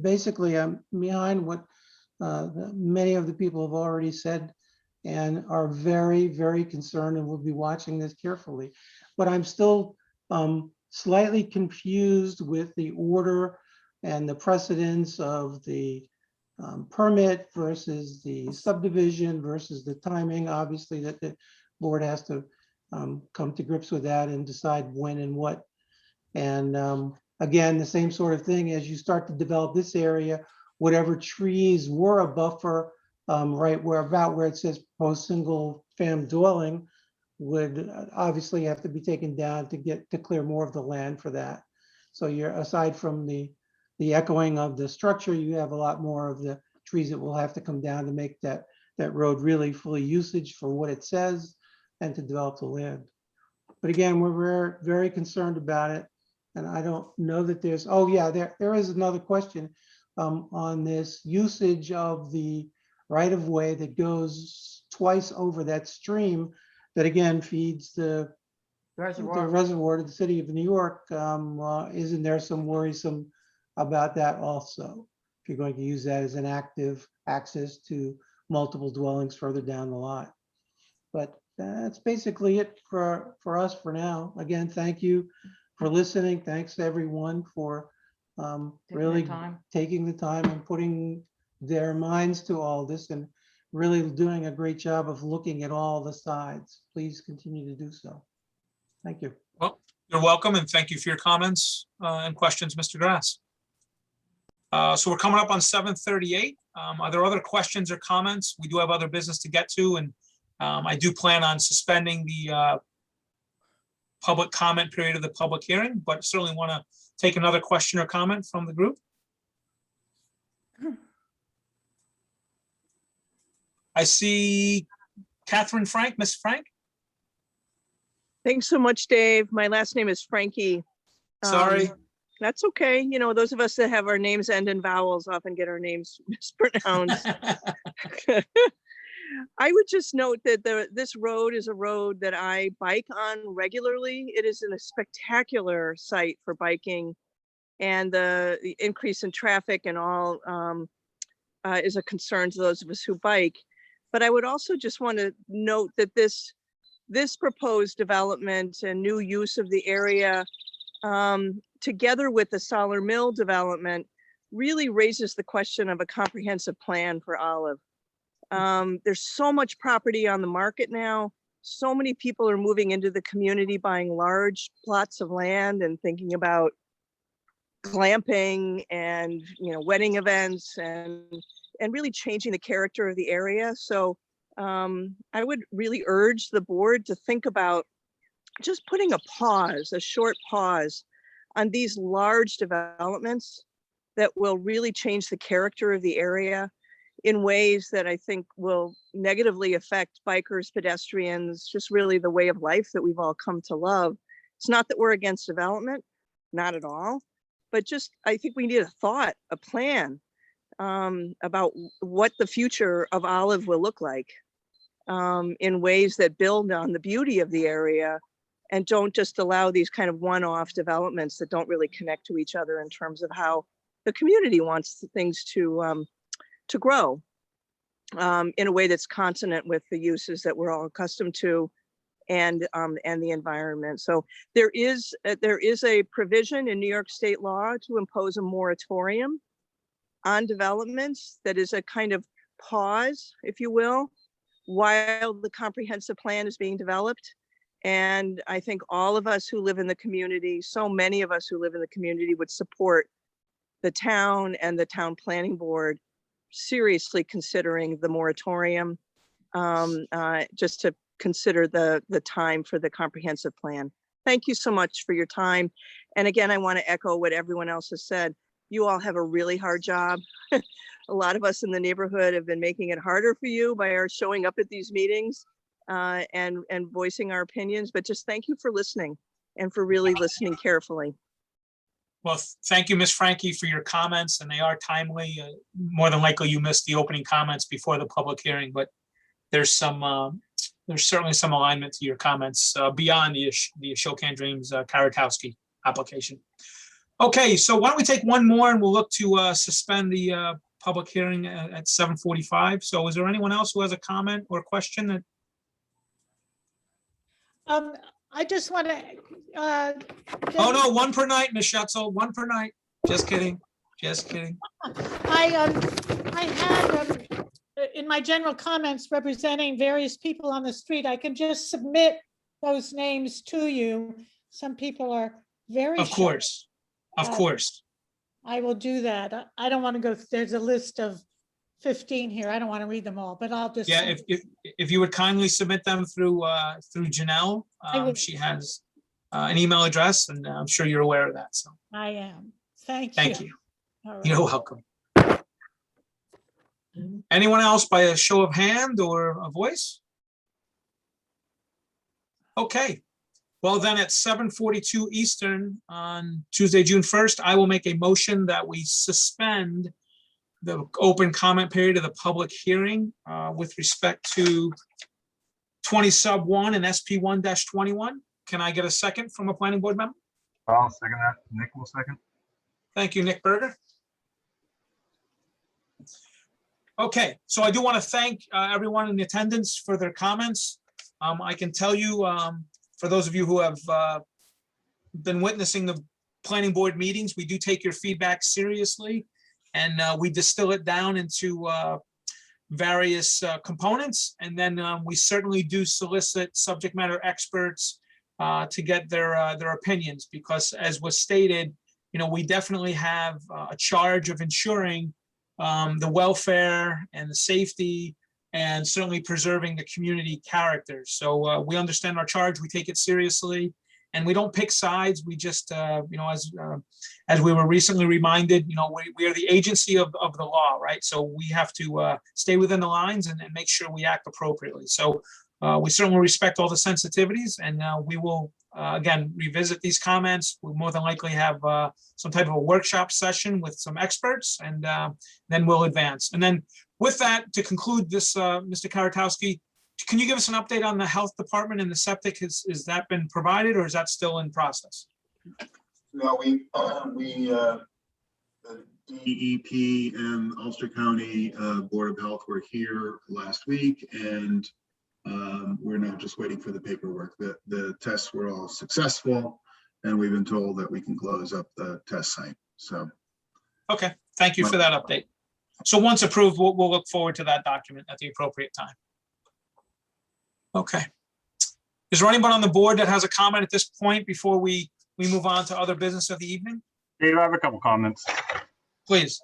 basically, I'm behind what many of the people have already said and are very, very concerned, and will be watching this carefully. But I'm still slightly confused with the order and the precedence of the permit versus the subdivision versus the timing. Obviously, that the board has to come to grips with that and decide when and what. And again, the same sort of thing as you start to develop this area, whatever trees were a buffer, right where it says proposed single family dwelling, would obviously have to be taken down to clear more of the land for that. So you're, aside from the echoing of the structure, you have a lot more of the trees that will have to come down to make that road really fully usage for what it says and to develop the land. But again, we're very concerned about it. And I don't know that there's, oh yeah, there is another question on this usage of the right of way that goes twice over that stream that again feeds the reservoir to the city of New York. Isn't there some worrisome about that also, if you're going to use that as an active access to multiple dwellings further down the line? But that's basically it for us for now. Again, thank you for listening. Thanks to everyone for really taking the time and putting their minds to all this and really doing a great job of looking at all the sides. Please continue to do so. Thank you. Well, you're welcome, and thank you for your comments and questions, Mr. Grass. So we're coming up on 7:38. Are there other questions or comments? We do have other business to get to, and I do plan on suspending the public comment period of the public hearing, but certainly want to take another question or comment from the group. I see Catherine Frank, Miss Frank. Thanks so much, Dave. My last name is Frankie. Sorry. That's okay. You know, those of us that have our names end in vowels often get our names mispronounced. I would just note that this road is a road that I bike on regularly. It is a spectacular site for biking, and the increase in traffic and all is a concern to those of us who bike. But I would also just want to note that this proposed development and new use of the area, together with the Solar Mill development, really raises the question of a comprehensive plan for Olive. There's so much property on the market now. So many people are moving into the community, buying large plots of land and thinking about glamping and, you know, wedding events and really changing the character of the area. So I would really urge the board to think about just putting a pause, a short pause on these large developments that will really change the character of the area in ways that I think will negatively affect bikers, pedestrians, just really the way of life that we've all come to love. It's not that we're against development, not at all, but just I think we need a thought, a plan about what the future of Olive will look like in ways that build on the beauty of the area and don't just allow these kind of one-off developments that don't really connect to each other in terms of how the community wants things to grow in a way that's consonant with the uses that we're all accustomed to and the environment. So there is a provision in New York state law to impose a moratorium on developments that is a kind of pause, if you will, while the comprehensive plan is being developed. And I think all of us who live in the community, so many of us who live in the community would support the town and the town planning board seriously considering the moratorium, just to consider the time for the comprehensive plan. Thank you so much for your time. And again, I want to echo what everyone else has said. You all have a really hard job. A lot of us in the neighborhood have been making it harder for you by our showing up at these meetings and voicing our opinions, but just thank you for listening and for really listening carefully. Well, thank you, Ms. Frankie, for your comments, and they are timely. More than likely, you missed the opening comments before the public hearing, but there's certainly some alignment to your comments beyond the Ashokan Dreams Karatowski application. Okay, so why don't we take one more and we'll look to suspend the public hearing at 7:45. So is there anyone else who has a comment or question that? I just want to. Oh, no, one per night, Ms. Schatzel, one per night. Just kidding. Just kidding. I had in my general comments representing various people on the street, I can just submit those names to you. Some people are very. Of course, of course. I will do that. I don't want to go, there's a list of 15 here. I don't want to read them all, but I'll just. Yeah, if you would kindly submit them through Janelle, she has an email address, and I'm sure you're aware of that. So I am. Thank you. Thank you. All right. You're welcome. Anyone else by a show of hand or a voice? Okay. Well, then at 7:42 Eastern on Tuesday, June 1st, I will make a motion that we suspend the open comment period of the public hearing with respect to 20/1 and SP 1-21. Can I get a second from a planning board member? I'll second that. Nick will second. Thank you, Nick Berger. Okay, so I do want to thank everyone in attendance for their comments. I can tell you, for those of you who have been witnessing the planning board meetings, we do take your feedback seriously, and we distill it down into various components, and then we certainly do solicit subject matter experts to get their opinions, because as was stated, we definitely have a charge of ensuring the welfare and the safety, and certainly preserving the community character. So we understand our charge, we take it seriously, and we don't pick sides. We just, as we were recently reminded, we are the agency of the law, right? So we have to stay within the lines and make sure we act appropriately. So we certainly respect all the sensitivities, and we will, again, revisit these comments. We'll more than likely have some type of a workshop session with some experts, and then we'll advance. And then with that, to conclude this, Mr. Karatowski, can you give us an update on the health department and the septic? Has that been provided, or is that still in process? No, the DEP and Ulster County Board of Health were here last week, and we're now just waiting for the paperwork. The tests were all successful, and we've been told that we can close up the test site. So, okay, thank you for that update. So once approved, we'll look forward to that document at the appropriate time. Okay. Is there anyone on the board that has a comment at this point before we move on to other business of the evening? Dave, I have a couple comments. Please.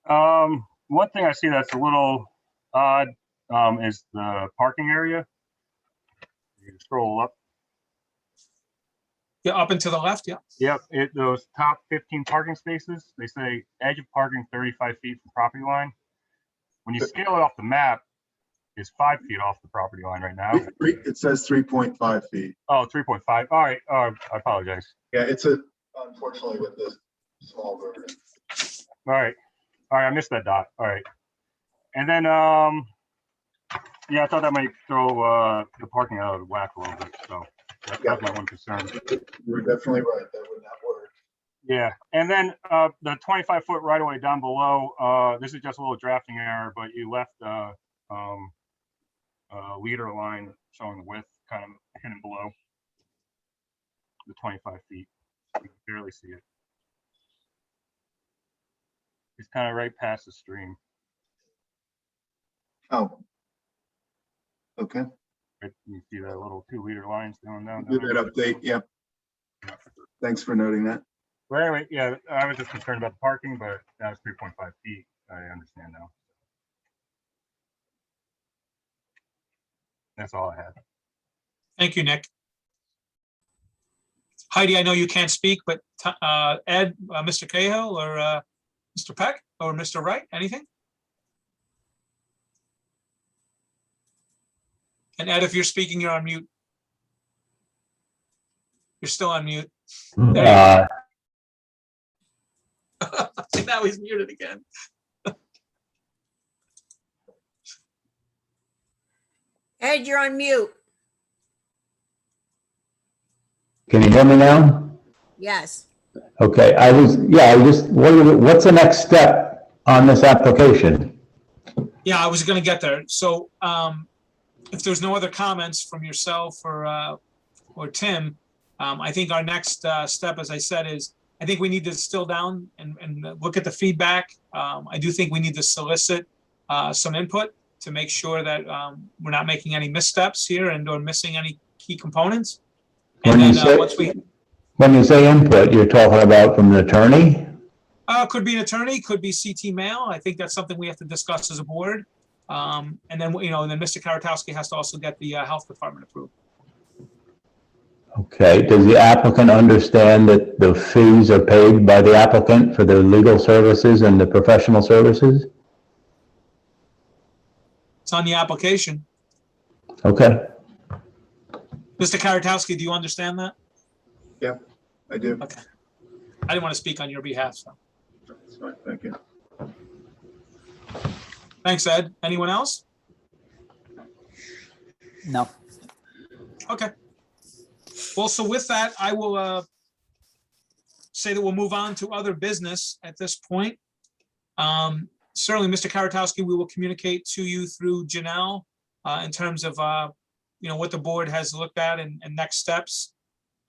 One thing I see that's a little odd is the parking area. You can scroll up. Yeah, up and to the left, yeah. Yep, those top 15 parking spaces, they say edge of parking 35 feet from property line. When you scale it off the map, it's 5 feet off the property line right now. It says 3.5 feet. Oh, 3.5. All right. I apologize. Yeah, unfortunately with this small version. All right. I missed that dot. All right. And then, yeah, I thought that might throw the parking out of whack a little bit. So that's my one concern. You're definitely right. That would not work. Yeah. And then the 25-foot right of way down below, this is just a little drafting error, but you left leader line showing the width kind of hidden below the 25 feet. You can barely see it. It's kind of right past the stream. Oh. Okay. Right, you see that little 2-liter lines going down. Do that update. Yep. Thanks for noting that. Well, anyway, yeah, I was just concerned about the parking, but that was 3.5 feet. I understand now. That's all I had. Thank you, Nick. Heidi, I know you can't speak, but Ed, Mr. Cahill, or Mr. Peck, or Mr. Wright, anything? And Ed, if you're speaking, you're on mute. You're still on mute. Now he's muted again. Ed, you're on mute. Can you hear me now? Yes. Okay, I just wondered, what's the next step on this application? Yeah, I was gonna get there. So if there's no other comments from yourself or Tim, I think our next step, as I said, is I think we need to distill down and look at the feedback. I do think we need to solicit some input to make sure that we're not making any missteps here and or missing any key components. And When you say input, you're talking about from the attorney? Could be an attorney, could be CT mail. I think that's something we have to discuss as a board. And then, and then Mr. Karatowski has to also get the health department approved. Okay, does the applicant understand that the fees are paid by the applicant for the legal services and the professional services? It's on the application. Okay. Mr. Karatowski, do you understand that? Yeah, I do. Okay. I didn't want to speak on your behalf, so. That's fine. Thank you. Thanks, Ed. Anyone else? No. Okay. Well, so with that, I will say that we'll move on to other business at this point. Certainly, Mr. Karatowski, we will communicate to you through Janelle in terms of what the board has looked at and next steps.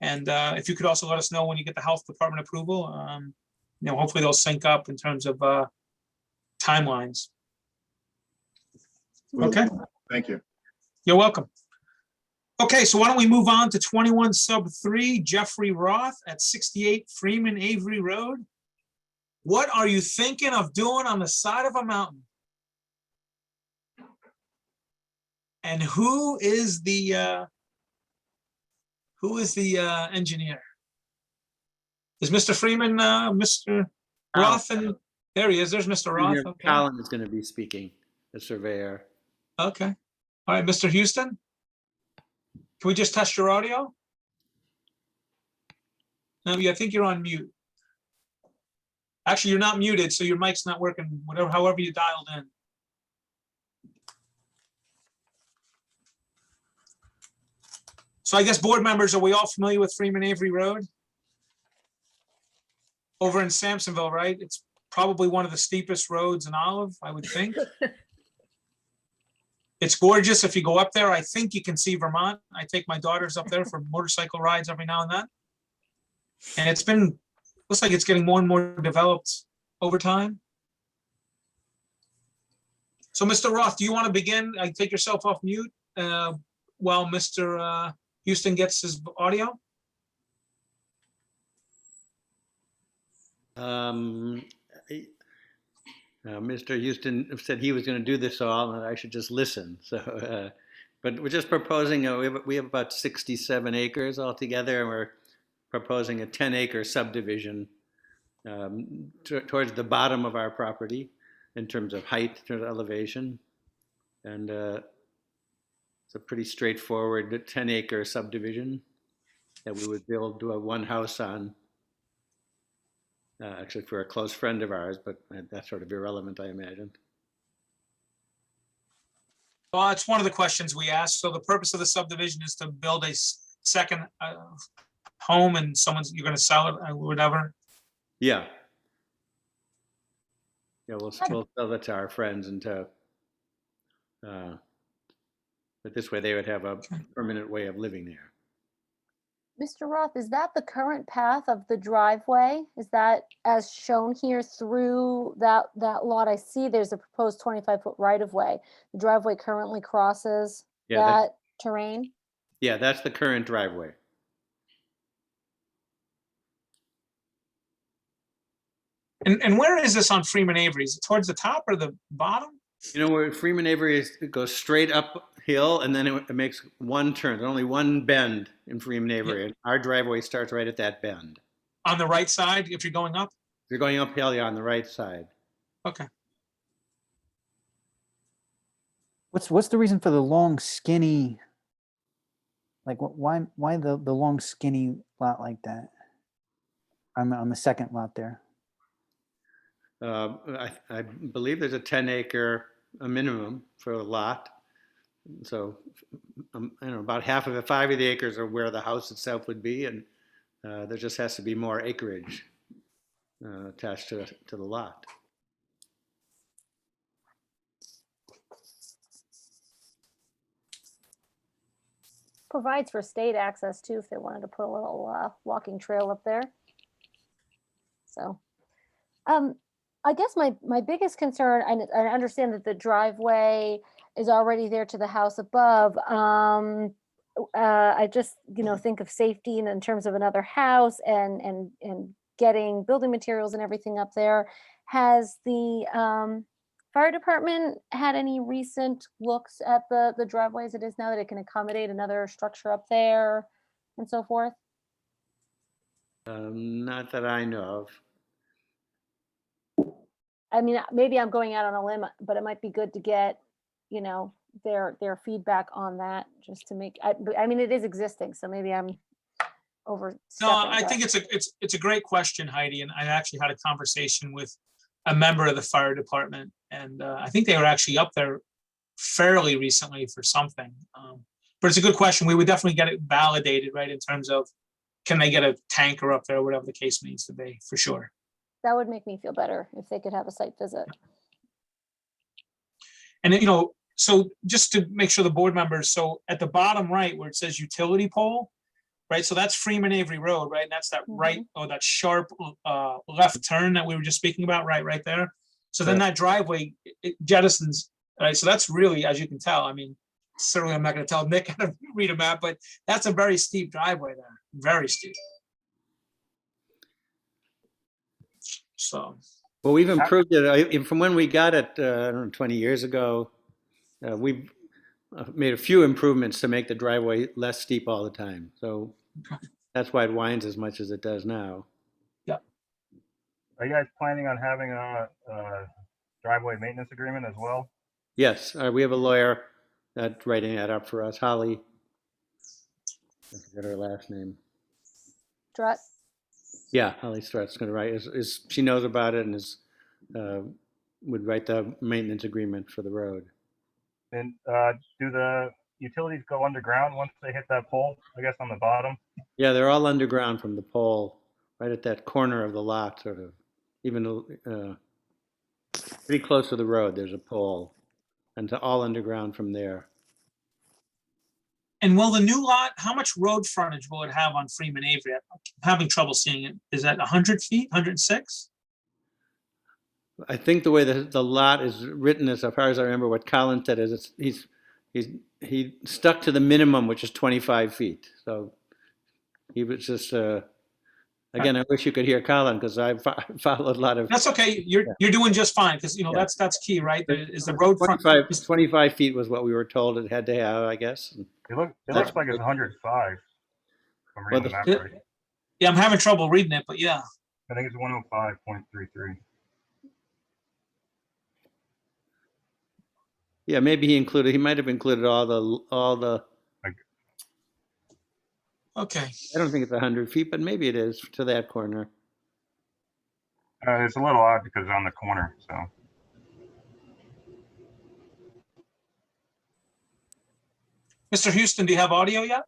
And if you could also let us know when you get the health department approval, hopefully they'll sync up in terms of timelines. Okay. Thank you. You're welcome. Okay, so why don't we move on to 21 sub 3, Jeffrey Roth at 68 Freeman Avery Road. What are you thinking of doing on the side of a mountain? And who is the engineer? Is Mr. Freeman, Mr. Roth? And there he is. There's Mr. Roth. Okay. Colin is going to be speaking, the surveyor. Okay. All right, Mr. Houston. Can we just test your audio? No, I think you're on mute. Actually, you're not muted, so your mic's not working, however you dialed in. So I guess board members, are we all familiar with Freeman Avery Road? Over in Sampsonville, right? It's probably one of the steepest roads in Olive, I would think. It's gorgeous. If you go up there, I think you can see Vermont. I take my daughters up there for motorcycle rides every now and then. And looks like it's getting more and more developed over time. So Mr. Roth, do you want to begin? Take yourself off mute while Mr. Houston gets his audio. Mr. Houston said he was going to do this all and I should just listen. So, but we're just proposing, we have about 67 acres altogether, and we're proposing a 10-acre subdivision towards the bottom of our property in terms of height, in terms of elevation. And it's a pretty straightforward 10-acre subdivision that we would build one house on. Actually for a close friend of ours, but that's sort of irrelevant, I imagine. Well, it's one of the questions we asked. So the purpose of the subdivision is to build a second home, and you're going to sell it or whatever. Yeah. Yeah, we'll sell that to our friends and but this way they would have a permanent way of living there. Mr. Roth, is that the current path of the driveway? Is that as shown here through that lot? I see there's a proposed 25-foot right-of-way. The driveway currently crosses that terrain? Yeah, that's the current driveway. And where is this on Freeman Avery? Is it towards the top or the bottom? You know where Freeman Avery is, it goes straight uphill and then it makes one turn. There's only one bend in Freeman Avery. And our driveway starts right at that bend. On the right side, if you're going up? If you're going uphill, you're on the right side. Okay. What's the reason for the long skinny, like why the long skinny lot like that? I'm on the second lot there. I believe there's a 10-acre minimum for a lot. So, I don't know, about half of it, 5 of the acres are where the house itself would be, and there just has to be more acreage attached to the lot. Provides for state access too, if they wanted to put a little walking trail up there. So, I guess my biggest concern, and I understand that the driveway is already there to the house above. I just, think of safety and in terms of another house and getting building materials and everything up there. Has the fire department had any recent looks at the driveway as it is now, that it can accommodate another structure up there and so forth? Not that I know of. I mean, maybe I'm going out on a limb, but it might be good to get, their feedback on that, just to make, I mean, it is existing, so maybe I'm overstepping. No, I think it's a great question, Heidi, and I actually had a conversation with a member of the fire department, and I think they were actually up there fairly recently for something. But it's a good question. We would definitely get it validated, right, in terms of, can they get a tanker up there, whatever the case needs to be, for sure. That would make me feel better if they could have a site visit. And so just to make sure the board members, so at the bottom right where it says utility pole, right? So that's Freeman Avery Road, right? And that's that right, or that sharp left turn that we were just speaking about, right there. So then that driveway, it jettisons, right? So that's really, as you can tell, I mean, certainly I'm not going to tell Nick how to read a map, but that's a very steep driveway there, very steep. So, well, we've improved it from when we got it, I don't know, 20 years ago. We've made a few improvements to make the driveway less steep all the time. So that's why it winds as much as it does now. Yeah. Are you guys planning on having a driveway maintenance agreement as well? Yes, we have a lawyer that's writing that up for us, Holly. I forget her last name. Strutt? Yeah, Holly Strutt's going to write. She knows about it and would write the maintenance agreement for the road. And do the utilities go underground once they hit that pole, I guess, on the bottom? Yeah, they're all underground from the pole, right at that corner of the lot, sort of. Even pretty close to the road, there's a pole, and all underground from there. and will the new lot, how much road frontage will it have on Freeman Avery? I'm having trouble seeing it. Is that 100 feet, 106? I think the way the lot is written, as far as I remember, what Colin said is he stuck to the minimum, which is 25 feet. So he was just Again, I wish you could hear Colin because I followed a lot of. That's okay. You're doing just fine because, you know, Yeah. that's key, right? Is the road front. 25 feet was what we were told it had to have, I guess. It looks like it's 105. If I'm reading the map the- right. Yeah, I'm having trouble reading it, but yeah. I think it's 105.33. Yeah, maybe he might have included all the, Okay. I don't think it's 100 feet, but maybe it is to that corner. It's a little odd because it's on the corner, so. Mr. Houston, do you have audio yet?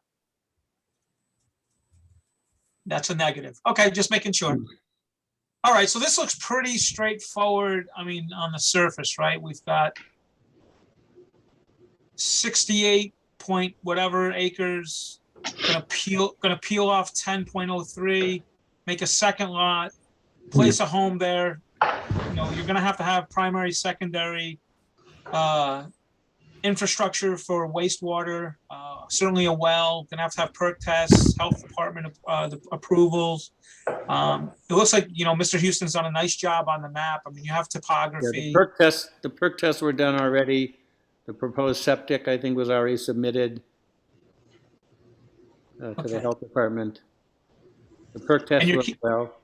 That's a negative. Okay, just making sure. All right, so this looks pretty straightforward. I mean, on the surface, right? We've got 68 point whatever acres, gonna peel off 10.03, make a second lot, place a home there. You know, you're gonna have to have primary, secondary, infrastructure for wastewater, certainly a well, gonna have to have perk tests, health department the approvals. It looks like, you know, Mr. Houston's done a nice job on the map. I mean, you have Yeah, topography. the perk tests were done already. The proposed septic, I think, was already submitted to the Okay. health department. The perk test And you're went well.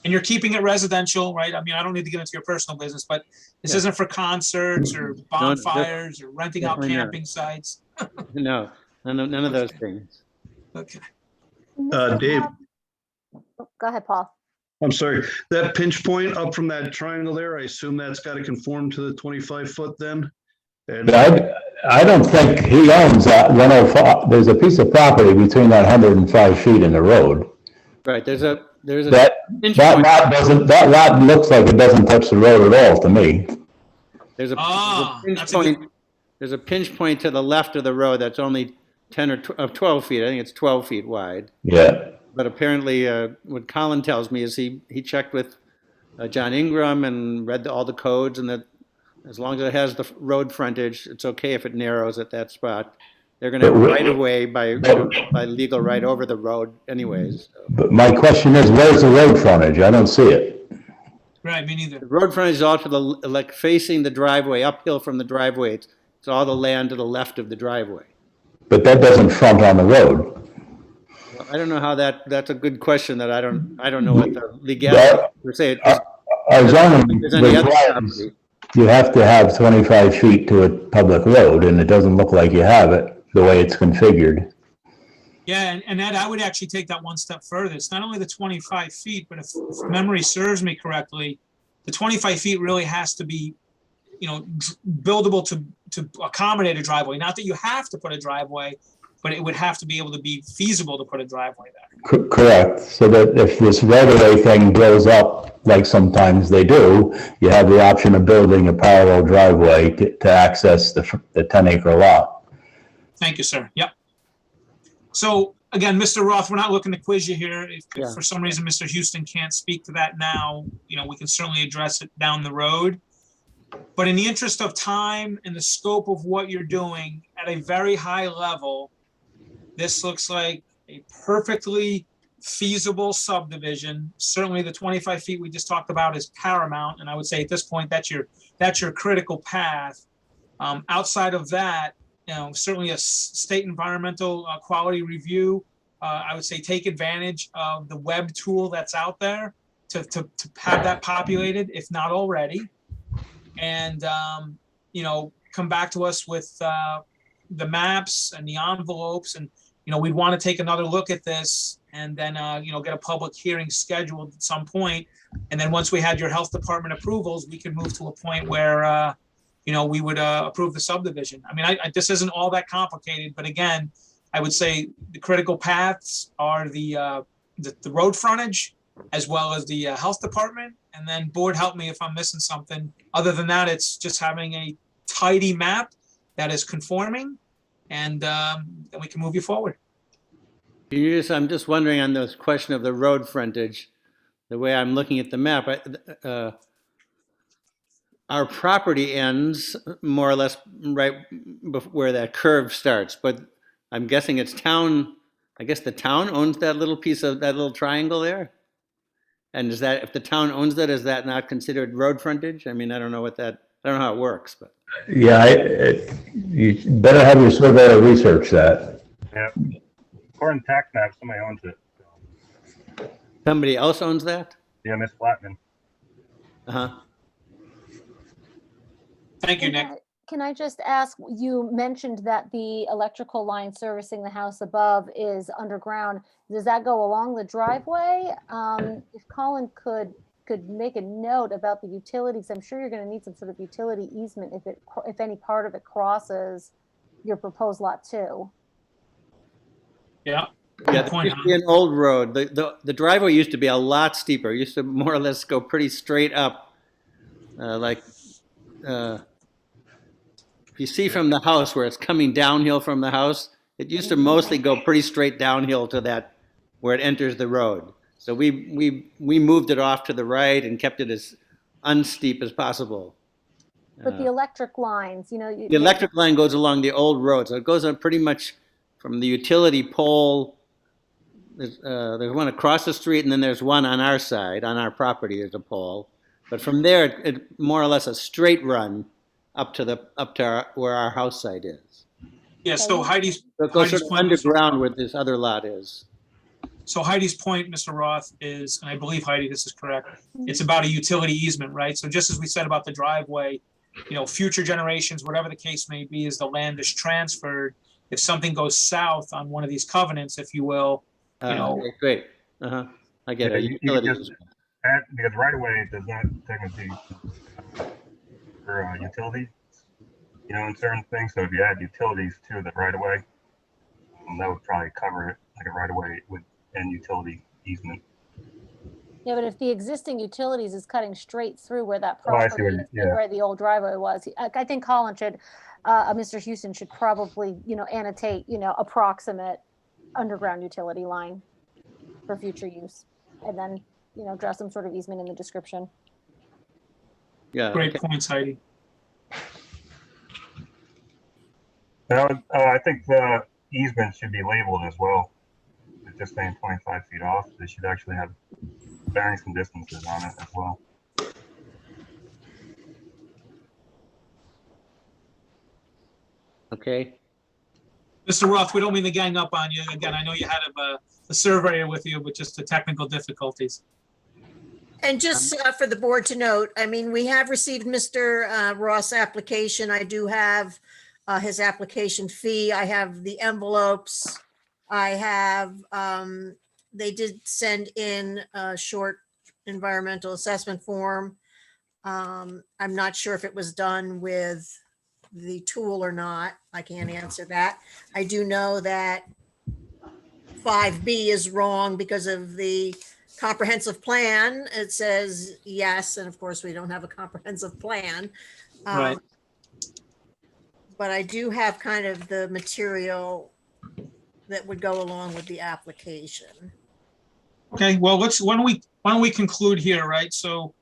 And you're keeping it residential, right? I mean, I don't need to get into your personal business, but this Yeah. isn't for concerts or bonfires or renting out definitely not. camping sites. No, none of those things. Okay. Dave, Oh, go ahead, Paul. I'm sorry, that pinch point up from that triangle there, I assume that's got to conform to the 25 foot then? And I don't think he owns that 105, there's a piece of property between that 105 feet and the road. Right, there's a That pinch lot point. that lot looks like it doesn't touch the road at all to me. There's a pinch that's a good- point. There's a pinch point to the left of the road that's only 10 or 12 feet. I think it's 12 feet wide. Yeah. But apparently, what Colin tells me is he checked with John Ingram and read all the codes, and that as long as it has the road frontage, it's okay if it narrows at that spot. They're going to have right of way by legal right over the road anyways. So. But my question is, where's the road frontage? I don't see it. Right, me neither. The road frontage is all to the, like, facing the driveway, uphill from the driveway. It's all the land to the left of the driveway. But that doesn't front on the road. Well, I don't know how that's a good question that I don't know what the legality per se. Our zoning There's any other requires property. you have to have 25 feet to a public road, and it doesn't look like you have it the way it's configured. Yeah, and Ed, I would actually take that one step further. It's not only the 25 feet, but if memory serves me correctly, the 25 feet really has to be, you know, buildable to accommodate a driveway. Not that you have to put a driveway, but it would have to be able to be feasible to put a driveway there. Correct. So that if this right-of-way thing blows up, like sometimes they do, you have the option of building a parallel driveway to access the 10-acre lot. Thank you, sir. Yep. So again, Mr. Roth, we're not looking to quiz you here. If Yeah. for some reason Mr. Houston can't speak to that now, you know, we can certainly address it down the road. But in the interest of time and the scope of what you're doing at a very high level, this looks like a perfectly feasible subdivision. Certainly the 25 feet we just talked about is paramount. And I would say at this point, that's your critical path. Outside of that, you know, certainly a state environmental quality review. I would say take advantage of the web tool that's out there to have that populated, if not already. And, you know, come back to us with the maps and the envelopes. And, you know, we'd want to take another look at this and then, you know, get a public hearing scheduled at some point. And then once we had your health department approvals, we could move to a point where, you know, we would approve the subdivision. I mean, this isn't all that complicated, but again, I would say the critical paths are the road frontage as well as the health department. And then board, help me if I'm missing something. Other than that, it's just having a tidy map that is conforming, and then we can move you forward. I'm just wondering on this question of the road frontage, the way I'm looking at the map, our property ends more or less right where that curve starts, but I'm guessing it's town, I guess the town owns that little piece of, that little triangle there? And is that, if the town owns that, is that not considered road frontage? I mean, I don't know how it works, but. Yeah, you better have your surveyor research that. Yeah. According to tax map, somebody owns it. Somebody else owns that? Yeah, Miss Flatman. Uh-huh. Thank you, Nick. Can I just ask, you mentioned that the electrical line servicing the house above is underground. Does that go along the driveway? If Colin could make a note about the utilities, I'm sure you're going to need some sort of utility easement if any part of it crosses your proposed lot 2. Yeah. Yeah, Good there point, used to be huh? an old road. The driveway used to be a lot steeper. It used to more or less go pretty straight up. If you see from the house where it's coming downhill from the house, it used to mostly go pretty straight downhill to that where it enters the road. So we moved it off to the right and kept it as unsteep as possible. But the electric lines, you know. The electric line goes along the old road, so it goes on pretty much from the utility pole. There's one across the street, and then there's one on our side, on our property. There's a pole, but from there, it more or less a straight run up to where our house site is. Yeah, so Heidi's So it goes sort of point- underground where this other lot is. So Heidi's point, Mr. Roth, is, and I believe Heidi, this is correct, it's about a utility easement, right? So just as we said about the driveway, you know, future generations, whatever the case may be, as the land is transferred, if something goes south on one of these covenants, if you will, you know. Okay, great. I get it. You just add, because right away does not technically for utilities, you know, in certain things. So if you add utilities to the right away, that would probably cover it, like a right away with and utility easement. Yeah, but if the existing utilities is cutting straight through where that Oh, I see property what is, you- yeah. where the old driveway was, I think Colin should, Mr. Houston should probably, you know, annotate, you know, approximate underground utility line for future use. And then, you know, draw some sort of easement in the description. Yeah. Great points, Heidi. I think the easement should be labeled as well. It's just saying 25 feet off. They should actually have bearings and distances on it as well. Okay. Mr. Roth, we don't mean to gang up on you. Again, I know you had a surveyor with you, but just the technical difficulties. And just for the board to note, I mean, we have received Mr. Ross' application. I do have his application fee. I have the envelopes. I have, they did send in a short environmental assessment form. I'm not sure if it was done with the tool or not. I can't answer that. I do know that 5B is wrong because of the comprehensive plan. It says yes, and of course we don't have a comprehensive plan. Right. But I do have kind of the material that would go along with the application. Okay, well, why don't we conclude here, right? So,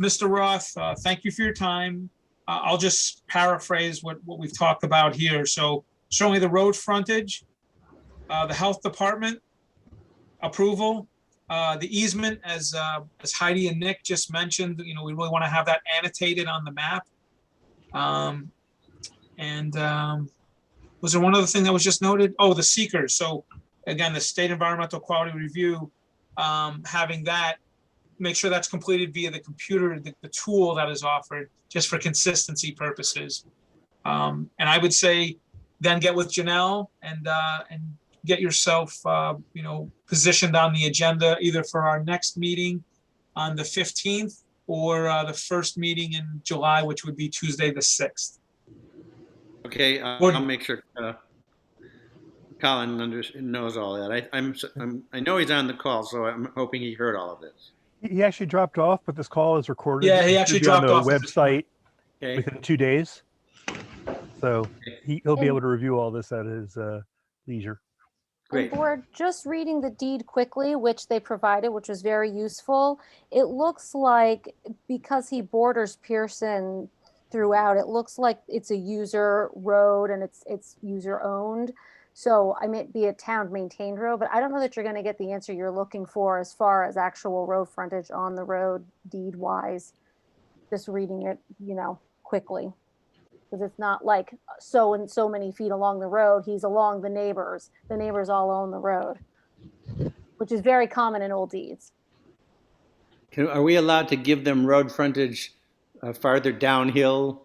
Mr. Roth, thank you for your time. I'll just paraphrase what we've talked about here. So certainly the road frontage, the health department approval, the easement, as Heidi and Nick just mentioned, you know, we really want to have that annotated on the map. Was there one other thing that was just noted? Oh, the seekers. So again, the state environmental quality review, having that, make sure that's completed via the computer, the tool that is offered, just for consistency purposes. And I would say then get with Janelle and get yourself, you know, positioned on the agenda either for our next meeting on the 15th or the first meeting in July, which would be Tuesday the 6th. Okay, I'll make sure Colin knows all that. I know he's on the call, so I'm hoping he heard all of this. He actually dropped off, but this call is recorded. Yeah, he It actually should be on dropped the off. website Okay. within 2 days. So he'll be able to review all this at his leisure. And board, just reading the deed quickly, which they provided, which was very useful. It looks like because he borders Pearson throughout, it looks like it's a user road and it's user owned. So I may be a town maintained road, but I don't know that you're gonna get the answer you're looking for as far as actual road frontage on the road deed wise. Just reading it, quickly. Because it's not like so and so many feet along the road, he's along the neighbors all own the road, which is very common in old deeds. Are we allowed to give them road frontage farther downhill?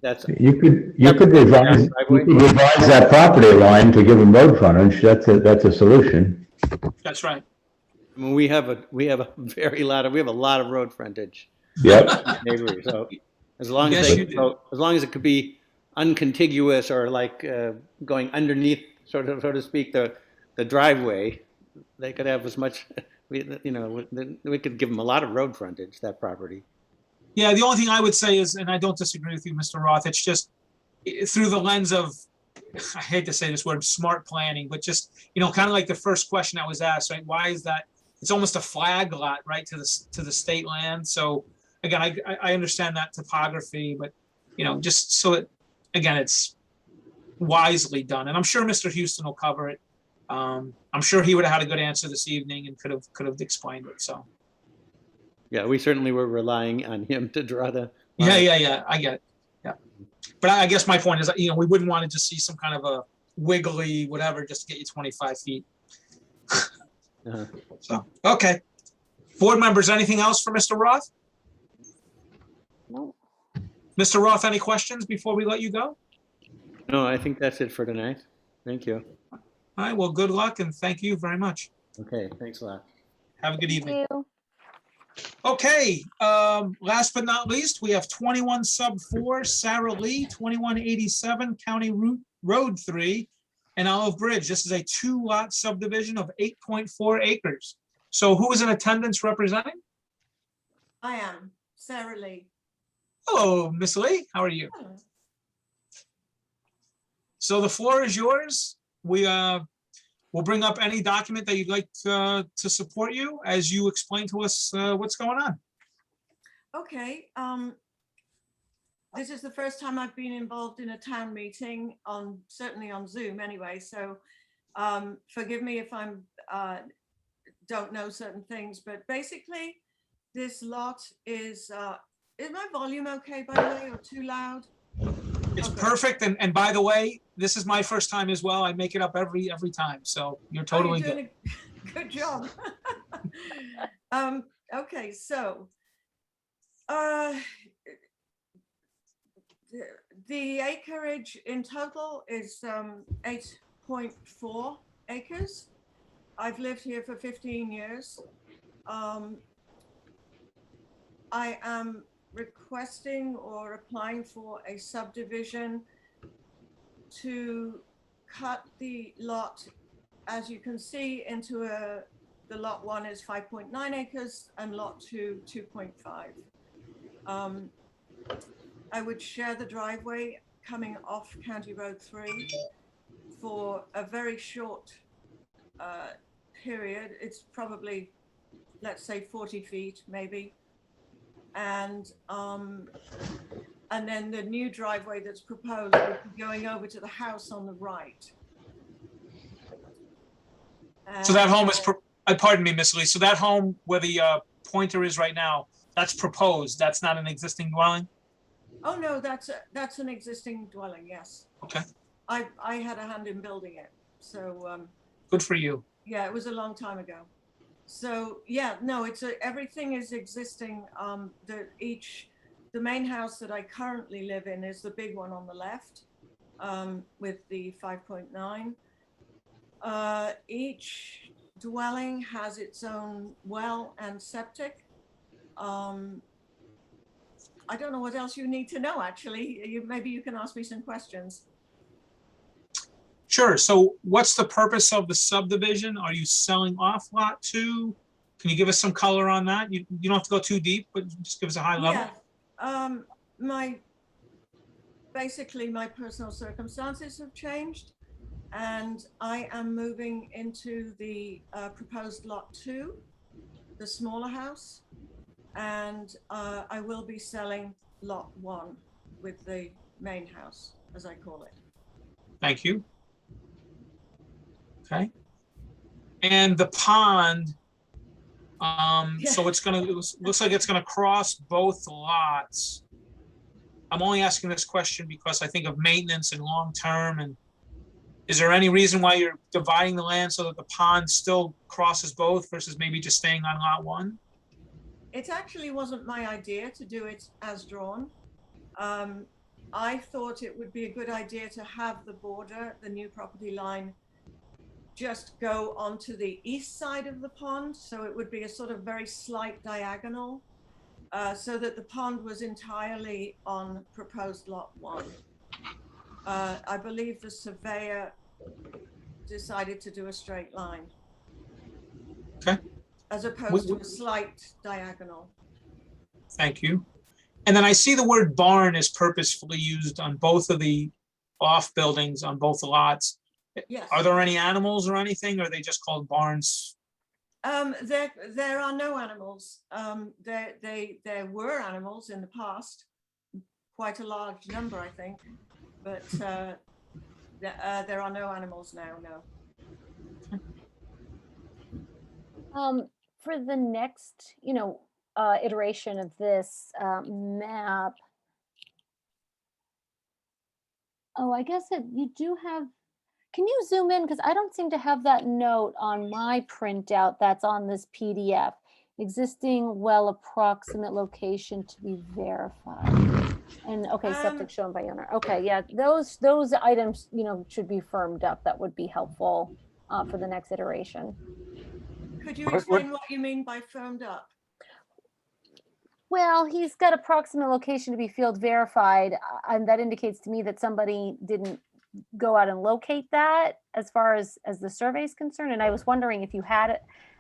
That's, You could revise that property line to give them road frontage. That's a solution. That's right. I mean, we have a lot of road frontage. Yep. Neighbors, so as long Yes, as you do. as long as it could be uncontiguous or like going underneath, so to speak, the driveway, they could have as much. We could give them a lot of road frontage, that property. Yeah, the only thing I would say is, and I don't disagree with you, Mr. Roth, it's just through the lens of, I hate to say this word, smart planning, but just, kind of like the first question I was asked, right? Why is that? It's almost a flag lot, right, to the state land. So again, I understand that topography, but, just so that, again, it's wisely done. And I'm sure Mr. Houston will cover it. I'm sure he would have had a good answer this evening and could have explained it. So. Yeah, we certainly were relying on him to draw the. Yeah. I get it. Yeah. But I guess my point is, we wouldn't want to just see some kind of a wiggly whatever just to get you 25 feet. Uh-huh. So, okay. Board members, anything else for Mr. Roth? No. Mr. Roth, any questions before we let you go? No, I think that's it for tonight. Thank you. All right. Well, good luck and thank you very much. Okay, thanks a lot. Have a good evening. Thank you. Okay, last but not least, we have 21 sub 4, Sarah Lee, 2187 County Road 3, and Olive Bridge. This is a 2-lot subdivision of 8.4 acres. So who is in attendance representing? I am, Sarah Lee. Hello, Miss Lee, how are you? Hello. So the floor is yours. We'll bring up any document that you'd like to support you as you explain to us what's going on. Okay, this is the first time I've been involved in a town meeting certainly on Zoom anyway. So forgive me if I'm don't know certain things, but basically this lot is my volume okay, by the way, or too loud? It's Okay. perfect. And by the way, this is my first time as well. I make it up every time. So you're totally You're good. doing a good job. Okay, so the acreage in total is 8.4 acres. I've lived here for 15 years. I am requesting or applying for a subdivision to cut the lot, as you can see, into the lot 1 is 5.9 acres and lot 2, 2.5. I would share the driveway coming off County Road 3 for a very short period. It's probably, let's say 40 feet maybe. And then the new driveway that's proposed would be going over to the house on the right. So that home is, pardon me, Miss Lee. So that home where the pointer is right now, that's proposed. That's not an existing dwelling? Oh, no, that's an existing dwelling, yes. Okay, I had a hand in building it, so good for you. yeah, it was a long time ago. So yeah, no, everything is existing. The main house that I currently live in is the big one on the left, with the 5.9. Each dwelling has its own well and septic. I don't know what else you need to know, actually. Maybe you can ask me some questions. Sure. So what's the purpose of the subdivision? Are you selling off lot 2? Can you give us some color on that? You don't have to go too deep, but just give us a high level. Yeah. Basically my personal circumstances have changed, and I am moving into the proposed lot 2, the smaller house, and I will be selling lot 1 with the main house, as I call it. Thank you. Okay. And the pond, so it's gonna, looks like it's gonna cross both lots. I'm only asking this question because I think of maintenance and long-term, and is there any reason why you're dividing the land so that the pond still crosses both versus maybe just staying on lot one? It actually wasn't my idea to do it as drawn. I thought it would be a good idea to have the border, the new property line, just go onto the east side of the pond. So it would be a sort of very slight diagonal, so that the pond was entirely on proposed lot one. I believe the surveyor decided to do a straight line. Okay. As opposed to a slight diagonal. Thank you. And then I see the word barn is purposefully used on both of the off buildings on both lots. Yes. Are there any animals or anything? Or are they just called barns? There are no animals. There were animals in the past, quite a large number, I think, but there are no animals now, no. For the next, iteration of this map. Oh, I guess you do have, can you zoom in? Because I don't seem to have that note on my printout that's on this PDF. Existing well approximate location to be verified. And okay, septic shown by owner. Okay, yeah, those items, should be firmed up. That would be helpful for the next iteration. Could you explain what you mean by firmed up? Well, he's got approximate location to be field verified, and that indicates to me that somebody didn't go out and locate that as far as the survey is concerned. And I was wondering if you had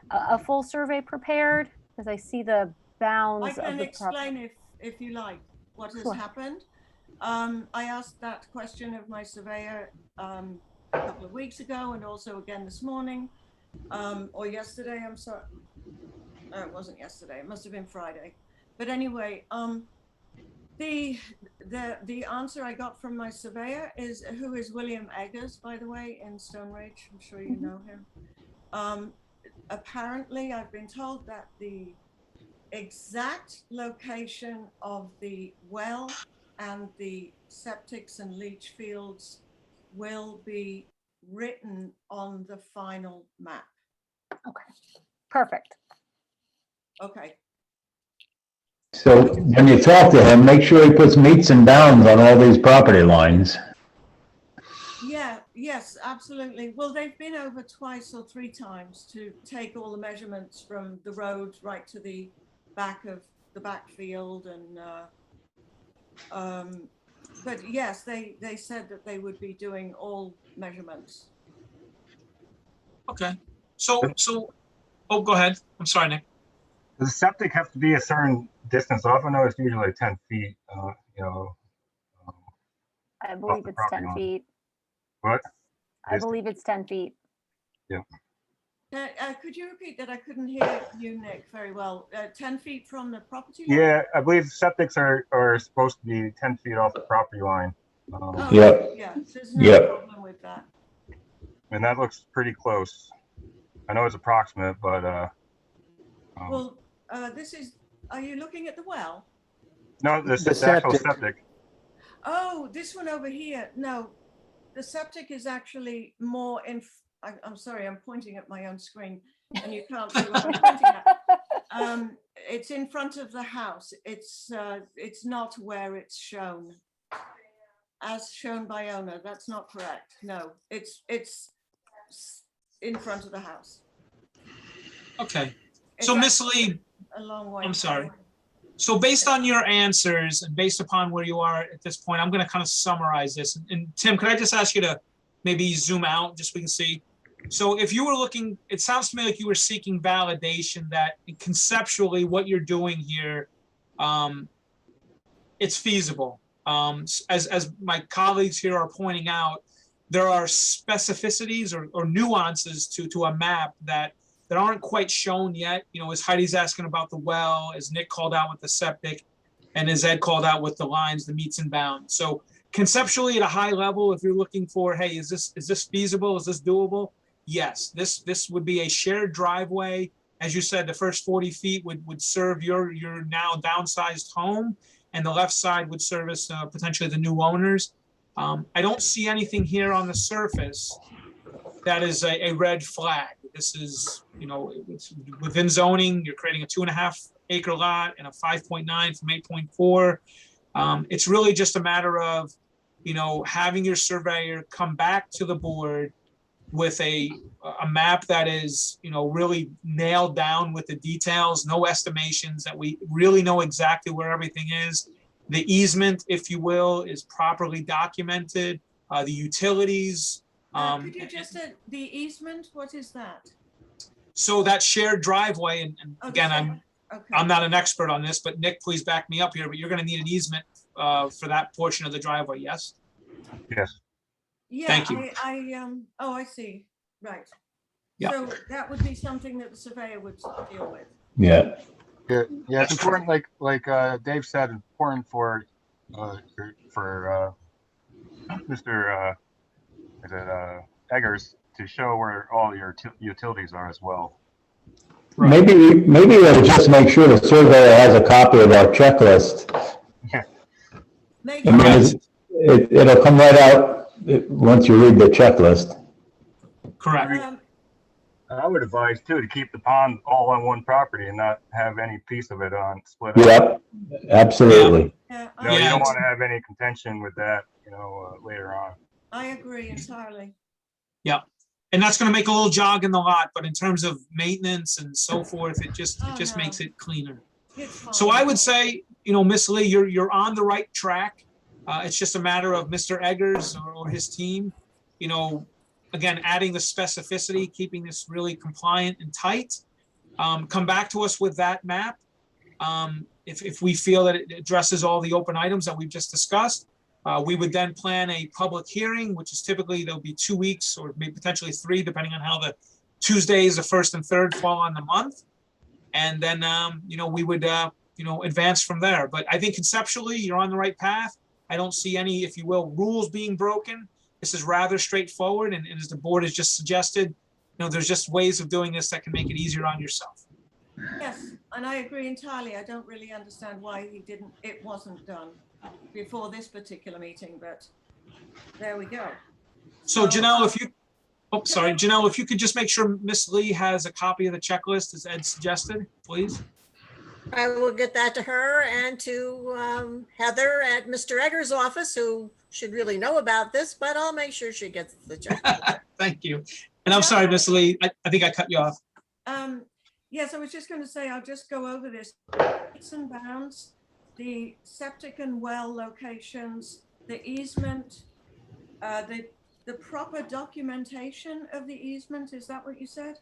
a full survey prepared, because I see the bounds I of the can property. explain if you like what has Sure. happened. I asked that question of my surveyor a couple of weeks ago and also again this morning, or yesterday, I'm sorry. No, it wasn't yesterday, it must have been Friday. But anyway, the answer I got from my surveyor is, who is William Eggers, by the way, in Stone Ridge. I'm sure you know him. Apparently, I've been told that the exact location of the well and the septics and leach fields will be written on the final map. Okay, perfect. Okay. So when you talk to him, make sure he puts meets and bounds on all these property lines. Yeah, yes, absolutely. Well, they've been over twice or three times to take all the measurements from the road right to the back of the backfield, and but yes, they said that they would be doing all measurements. Okay. So, oh, go ahead. I'm sorry, Nick. Does the septic have to be a certain distance off? I know it's usually 10 feet, I believe the it's property 10 line. feet. What? I believe it's 10 feet. Yeah. Could you repeat that? I couldn't hear you, Nick, very well. 10 feet from the property line? Yeah, I believe septics are supposed to be 10 feet off the property line. Oh, Yep. yeah, there's no Yep. problem with that. And that looks pretty close. I know it's approximate, but Well, are you looking at the well? no, the The actual septic. septic. Oh, this one over here. No, the septic is actually more in, I'm sorry, I'm pointing at my own screen and you can't see what I'm pointing at. It's in front of the house. It's not where it's shown. As shown by owner, that's not correct. No, it's in front of the house. Okay. It's So Miss actually Lee, a long way. I'm sorry. So based on your answers and based upon where you are at this point, I'm going to kind of summarize this. And Tim, could I just ask you to maybe zoom out just so we can see? So if you were looking, it sounds to me like you were seeking validation that conceptually what you're doing here, it's feasible. As my colleagues here are pointing out, there are specificities or nuances to a map that aren't quite shown yet. As Heidi's asking about the well, as Nick called out with the septic, and as Ed called out with the lines, the meets and bounds. So conceptually at a high level, if you're looking for, hey, is this feasible? Is this doable? Yes, this would be a shared driveway. As you said, the first 40 feet would serve your now downsized home, and the left side would service potentially the new owners. I don't see anything here on the surface that is a red flag. This is, it's within zoning. You're creating a 2.5 acre lot and a 5.9 from 8.4. It's really just a matter of, having your surveyor come back to the board with a map that is, really nailed down with the details, no estimations, that we really know exactly where everything is. The easement, if you will, is properly documented. The utilities. Could you just say the easement, what is that? So that shared driveway, and again, I'm not an expert on this, but Nick, please back me up here, but you're gonna need an easement for that portion of the driveway, yes? Yes. Yeah, Thank you. I see, right. Yeah. So that would be something that the surveyor would deal with. Yeah. Yeah, it's important, like Dave said, important for Mr. Eggers to show where all your utilities are as well. Maybe we'll just make sure the surveyor has a copy of our checklist. Yeah. I mean, it'll come right out once you read the checklist. Correct. I would advise too to keep the pond all on one property and not have any piece of it on split up. Yep, absolutely. Yeah, You don't want to have any contention with that, later on. I agree entirely. Yeah. And that's gonna make a little jog in the lot, but in terms of maintenance and so forth, it just makes it cleaner. So I would say, Miss Lee, you're on the right track. It's just a matter of Mr. Eggers or his team, again, adding the specificity, keeping this really compliant and tight. Come back to us with that map. If we feel that it addresses all the open items that we've just discussed, we would then plan a public hearing, which is typically, there'll be 2 weeks or maybe potentially 3, depending on how the Tuesdays, the 1st and 3rd fall on the month. And then, we would, advance from there. But I think conceptually, you're on the right path. I don't see any, if you will, rules being broken. This is rather straightforward. And as the board has just suggested, there's just ways of doing this that can make it easier on yourself. Yes, and I agree entirely. I don't really understand why it wasn't done before this particular meeting, but there we go. So Janelle, Janelle, if you could just make sure Miss Lee has a copy of the checklist as Ed suggested, please. I will get that to her and to Heather at Mr. Eggers' office, who should really know about this, but I'll make sure she gets the check. Thank you. And I'm sorry, Miss Lee, I think I cut you off. Yes, I was just going to say, I'll just go over this. It's and bounds, the septic and well locations, the easement, the proper documentation of the easement. Is that what you said?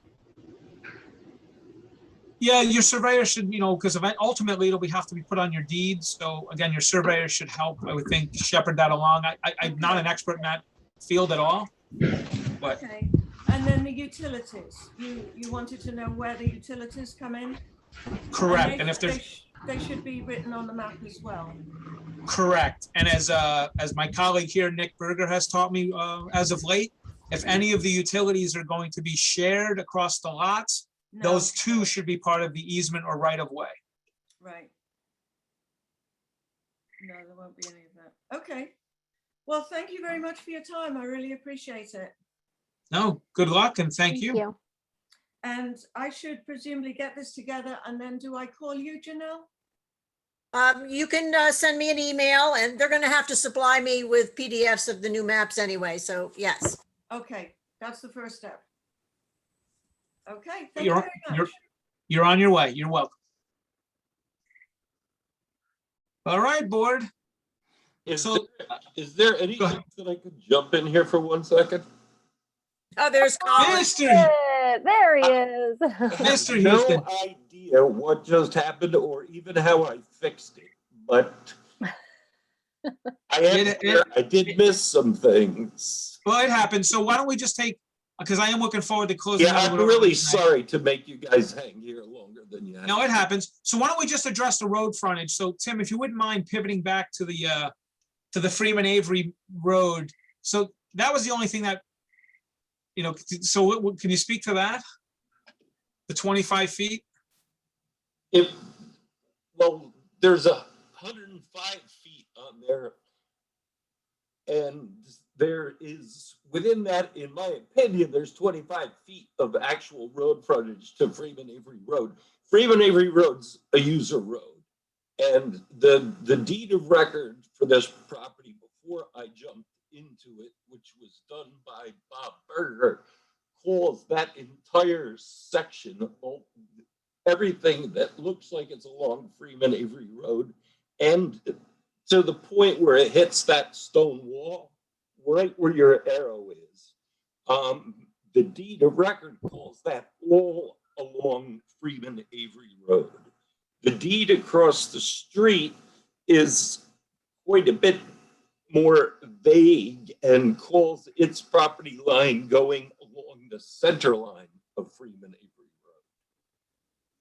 Yeah, your surveyor should, because ultimately it'll have to be put on your deeds. So again, your surveyor should help, I would think, shepherd that along. I'm not an expert in that field at all, but. Okay, and then the utilities. You wanted to know where the utilities come in? Correct, and if there's. They should be written on the map as well. Correct, and as my colleague here, Nick Berger, has taught me as of late, if any of the utilities are going to be shared across the lots, those two should be part of the easement or right of way. Right. No, there won't be any of that. Okay. Well, thank you very much for your time. I really appreciate it. No, good luck and thank you. And I should presumably get this together, and then do I call you, Janelle? You can send me an email, and they're going to have to supply me with PDFs of the new maps anyway. So yes. Okay, that's the first step. Okay, thank you very much. You're on your way. You're welcome. All right, board. Is there anything that I could jump in here for 1 second? Oh, there's Colin. There he is. Mr. No Houston. idea what just happened or even how I fixed it, but I did miss some things. Well, it happened. So why don't we just take, because I am looking forward to closing. Yeah, I'm really sorry to make you guys hang here longer than you have. No, it happens. So why don't we just address the road frontage? So Tim, if you wouldn't mind pivoting back to the to the Freeman Avery Road. So that was the only thing that, so can you speak to that? The 25 feet? Well, there's 105 feet on there. And there is, within that, in my opinion, there's 25 feet of actual road frontage to Freeman Avery Road. Freeman Avery Road's a user road. And the deed of record for this property before I jumped into it, which was done by Bob Berger, calls that entire section, everything that looks like it's along Freeman Avery Road, and to the point where it hits that stone wall, right where your arrow is. The deed of record calls that all along Freeman Avery Road. The deed across the street is quite a bit more vague and calls its property line going along the center line of Freeman Avery Road.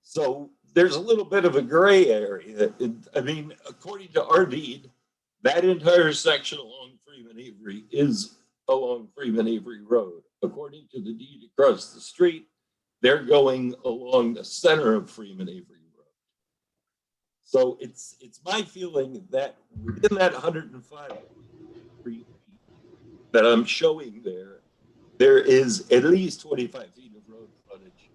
So there's a little bit of a gray area. I mean, according to our deed, that entire section along Freeman Avery is along Freeman Avery Road. According to the deed across the street, they're going along the center of Freeman Avery Road. So it's my feeling that within that 105 feet that I'm showing there, there is at least 25 feet of road frontage.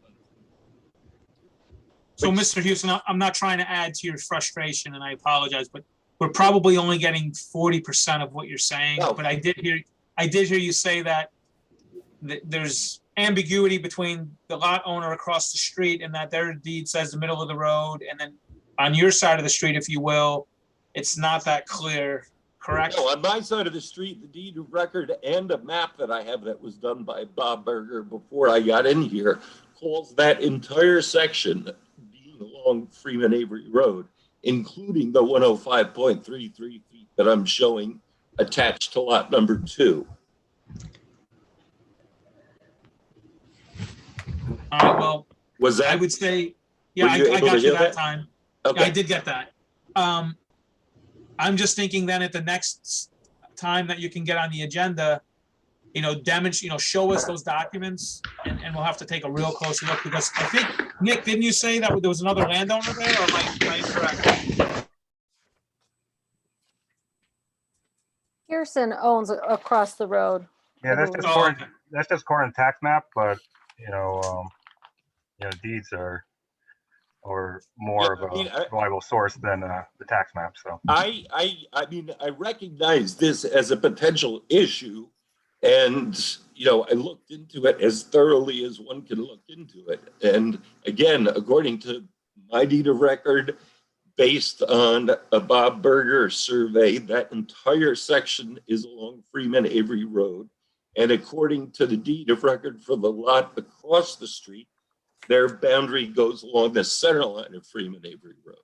So, Mr. Houston, I'm not trying to add to your frustration, and I apologize, but we're probably only getting 40% of what you're saying. No. But I did hear you say that there's ambiguity between the lot owner across the street and that their deed says the middle of the road, and then on your side of the street, if you will, it's not that clear, correct? No, on my side of the street, the deed of record and a map that I have that was done by Bob Berger before I got in here calls that entire section being along Freeman Avery Road, including the 105.33 feet that I'm showing attached to lot number 2. All right, well, Was that? I would say, yeah, Were you I able to got you hear that that? time. Okay. Yeah, I did get that. I'm just thinking then at the next time that you can get on the agenda, show us those documents, and we'll have to take a real close look, because I think, Nick, didn't you say that there was another landowner there, or am I incorrect? Pearson owns across the road. Yeah, that's just current tax map, but deeds are more of a reliable source than the tax map. So I mean, I recognize this as a potential issue, and I looked into it as thoroughly as one can look into it. And again, according to my deed of record, based on a Bob Berger survey, that entire section is along Freeman Avery Road. And according to the deed of record for the lot across the street, their boundary goes along the center line of Freeman Avery Road.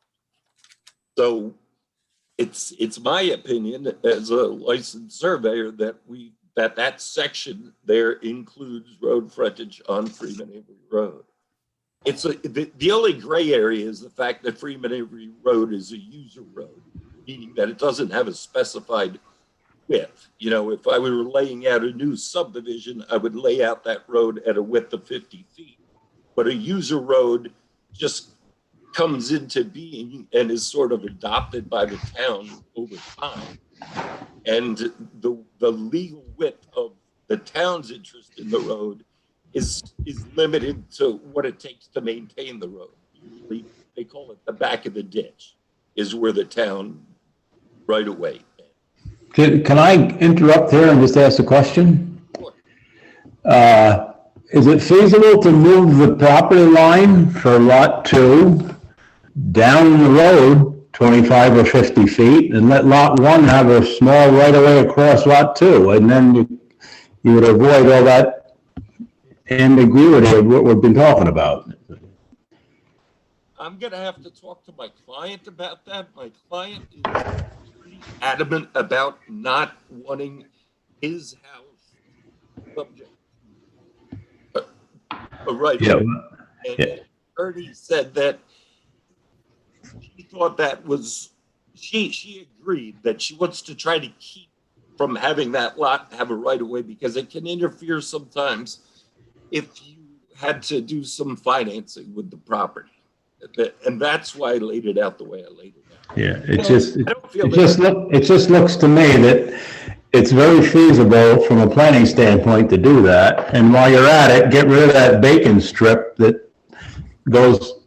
So it's my opinion as a licensed surveyor that that section there includes road frontage on Freeman Avery Road. The only gray area is the fact that Freeman Avery Road is a user road, meaning that it doesn't have a specified width. If I were laying out a new subdivision, I would lay out that road at a width of 50 feet. But a user road just comes into being and is sort of adopted by the town over time. And the legal width of the town's interest in the road is limited to what it takes to maintain the road. Usually they call it the back of the ditch is where the town right away. Can I interrupt here and just ask a question? Is it feasible to move the property line for lot 2 down the road 25 or 50 feet and let lot 1 have a small right of way across lot 2? And then you would avoid all that ambiguity of what we've been talking about. I'm going to have to talk to my client about that. My client is pretty adamant about not wanting his house subject to a right. Yeah. And Ernie said that he thought that was she agreed that she wants to try to keep from having that lot have a right of way because it can interfere sometimes if you had to do some financing with the property. And that's why I laid it out the way I laid it out. Yeah, it just looks to me that it's very feasible from a planning standpoint to do that. And while you're at it, get rid of that bacon strip that goes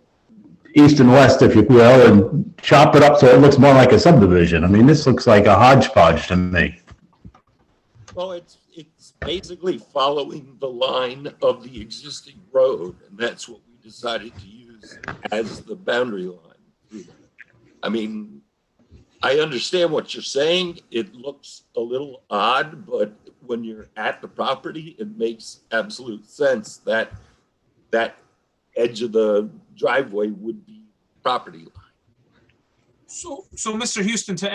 east and west, if you will, and chop it up so it looks more like a subdivision. I mean, this looks like a hodgepodge to me. Well, it's basically following the line of the existing road, and that's what we decided to use as the boundary line. I mean, I understand what you're saying. It looks a little odd, but when you're at the property, it makes absolute sense that that edge of the driveway would be property line. So Mr. Houston, to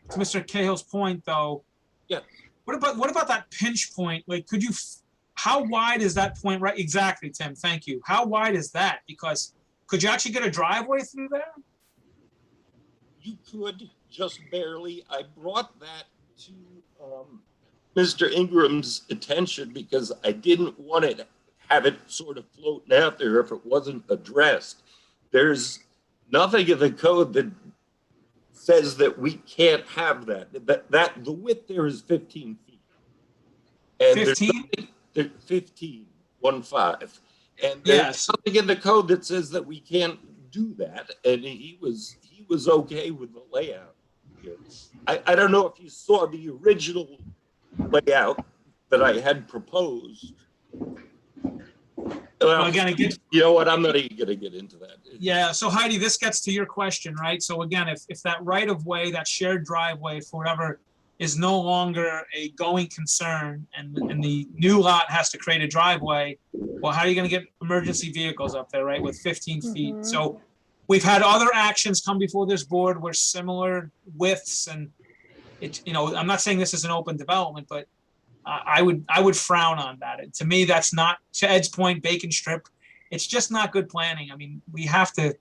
Mr. Cahill's point though. Yeah. What about that pinch point? Like, how wide is that point? Right. Exactly, Tim. Thank you. How wide is that? Because could you actually get a driveway through there? You could, just barely. I brought that to Mr. Ingram's attention because I didn't want to have it sort of floating out there if it wasn't addressed. There's nothing in the code that says that we can't have that. The width there is 15 feet. And 15? There's 15, 1-5. And there's something in the code that says that we can't do that. And he was okay with the layout here. I don't know if you saw the original layout that I had proposed. Well, again, you know what? I'm not even going to get into that. Yeah. So Heidi, this gets to your question, right? So again, if that right of way, that shared driveway forever is no longer a going concern and the new lot has to create a driveway, well, how are you going to get emergency vehicles up there, right? With 15 feet. So we've had other actions come before this board where similar widths and it, I'm not saying this is an open development, but I would frown on that. To me, that's not, to Ed's point, bacon strip. It's just not good planning. I mean, we have to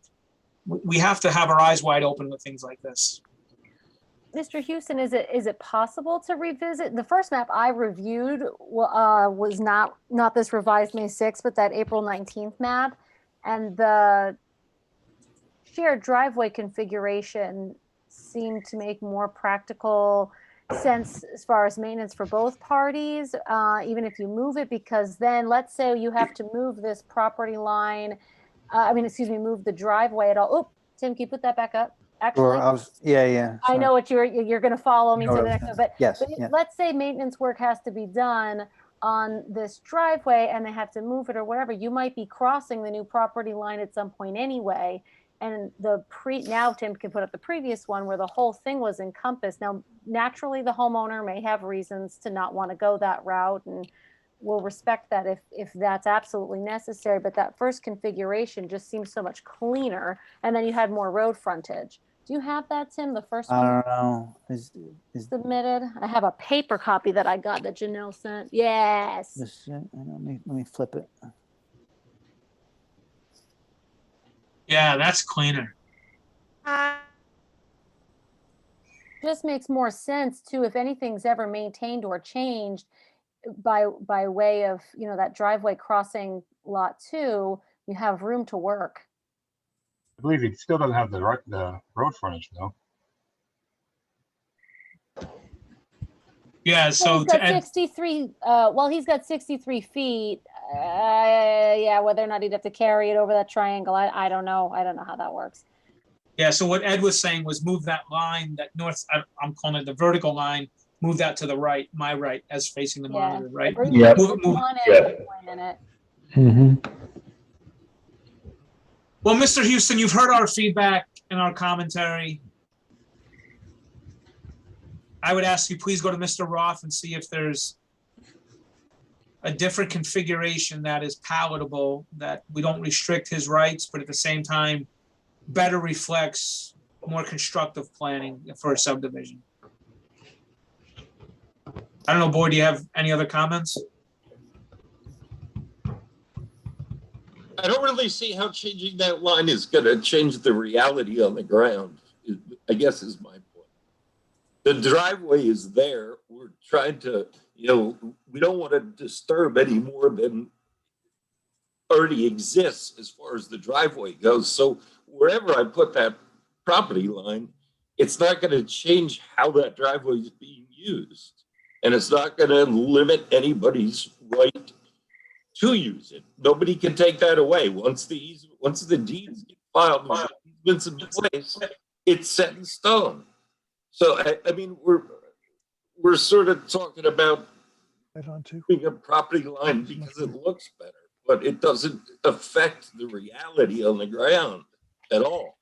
have our eyes wide open with things like this. Mr. Houston, is it possible to revisit? The first map I reviewed was not this revised May 6th, but that April 19th map. And the shared driveway configuration seemed to make more practical sense as far as maintenance for both parties, even if you move it, because then let's say you have to move this property line, move the driveway at all. Oh, Tim, can you put that back up? Actually, yeah. I know what you're going to follow me to the what I was next one, gonna- but, yes, but yeah. let's say maintenance work has to be done on this driveway and they have to move it or whatever. You might be crossing the new property line at some point anyway. And now Tim can put up the previous one where the whole thing was encompassed. Now, naturally, the homeowner may have reasons to not want to go that route, and we'll respect that if that's absolutely necessary. But that first configuration just seems so much cleaner, and then you had more road frontage. Do you have that, Tim? The first one? I don't know. Is Submitted. I have a paper copy that I got that Janelle sent. Yes. this? Let me flip it. Yeah, that's cleaner. Just makes more sense too if anything's ever maintained or changed by way of that driveway crossing lot 2, you have room to work. I believe he still doesn't have the road frontage though. Yeah, so he's got 63 he's got 63 feet. Whether or not he'd have to carry it over that triangle, I don't know how that works. Yeah, so what Ed was saying was move that line, that north, I'm calling it the vertical line, move that to the right, my right, as facing the monitor, right? Yeah. Move Point in it. Mm-hmm. Well, Mr. Houston, you've heard our feedback and our commentary. I would ask you, please go to Mr. Roth and see if there's a different configuration that is palatable, that we don't restrict his rights, but at the same time, better reflects more constructive planning for a subdivision. I don't know, board, do you have any other comments? I don't really see how changing that line is going to change the reality on the ground. I guess is my point. The driveway is there. We're trying to, we don't want to disturb any more than already exists as far as the driveway goes. So wherever I put that property line, it's not going to change how that driveway is being used. And it's not going to limit anybody's right to use it. Nobody can take that away. Once the deeds get filed, the easements in place, it's set in stone. So I mean, we're sort of talking about being a property line because it looks better, but it doesn't affect the reality on the ground at all.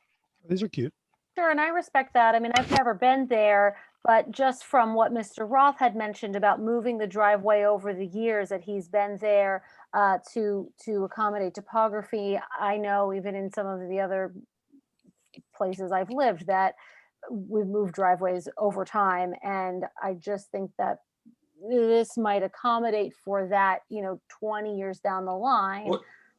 These are cute. Sure, and I respect that. I mean, I've never been there, but just from what Mr. Roth had mentioned about moving the driveway over the years that he's been there to accommodate topography, I know even in some of the other places I've lived that we've moved driveways over time, and I just think that this might accommodate for that, 20 years down the line.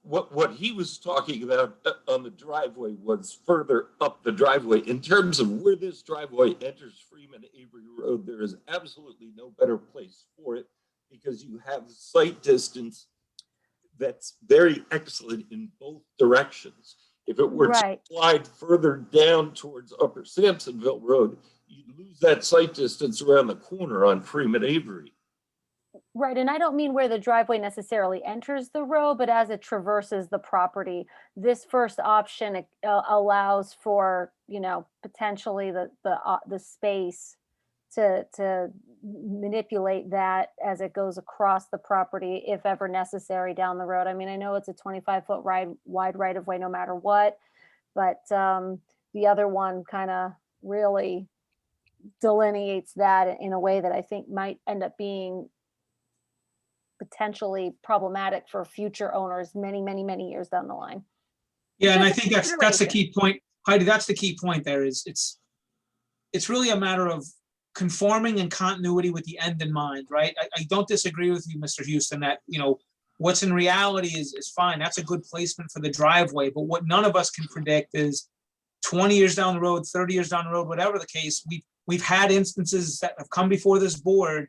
What he was talking about on the driveway was further up the driveway. In terms of where this driveway enters Freeman Avery Road, there is absolutely no better place for it because you have sight distance that's very excellent in both directions. If it were to slide further down towards Upper Sampsonville Road, you'd lose that sight distance around the corner on Freeman Avery. Right, and I don't mean where the driveway necessarily enters the road, but as it traverses the property. This first option allows for, potentially the space to manipulate that as it goes across the property, if ever necessary down the road. I mean, I know it's a 25-foot wide right of way no matter what, but the other one kind of really delineates that in a way that I think might end up being potentially problematic for future owners many, many, many years down the line. Yeah, and I think that's the key point. Heidi, that's the key point there is it's really a matter of conforming and continuity with the end in mind, right? I don't disagree with you, Mr. Houston, that, what's in reality is fine. That's a good placement for the driveway. But what none of us can predict is 20 years down the road, 30 years down the road, whatever the case, we've had instances that have come before this board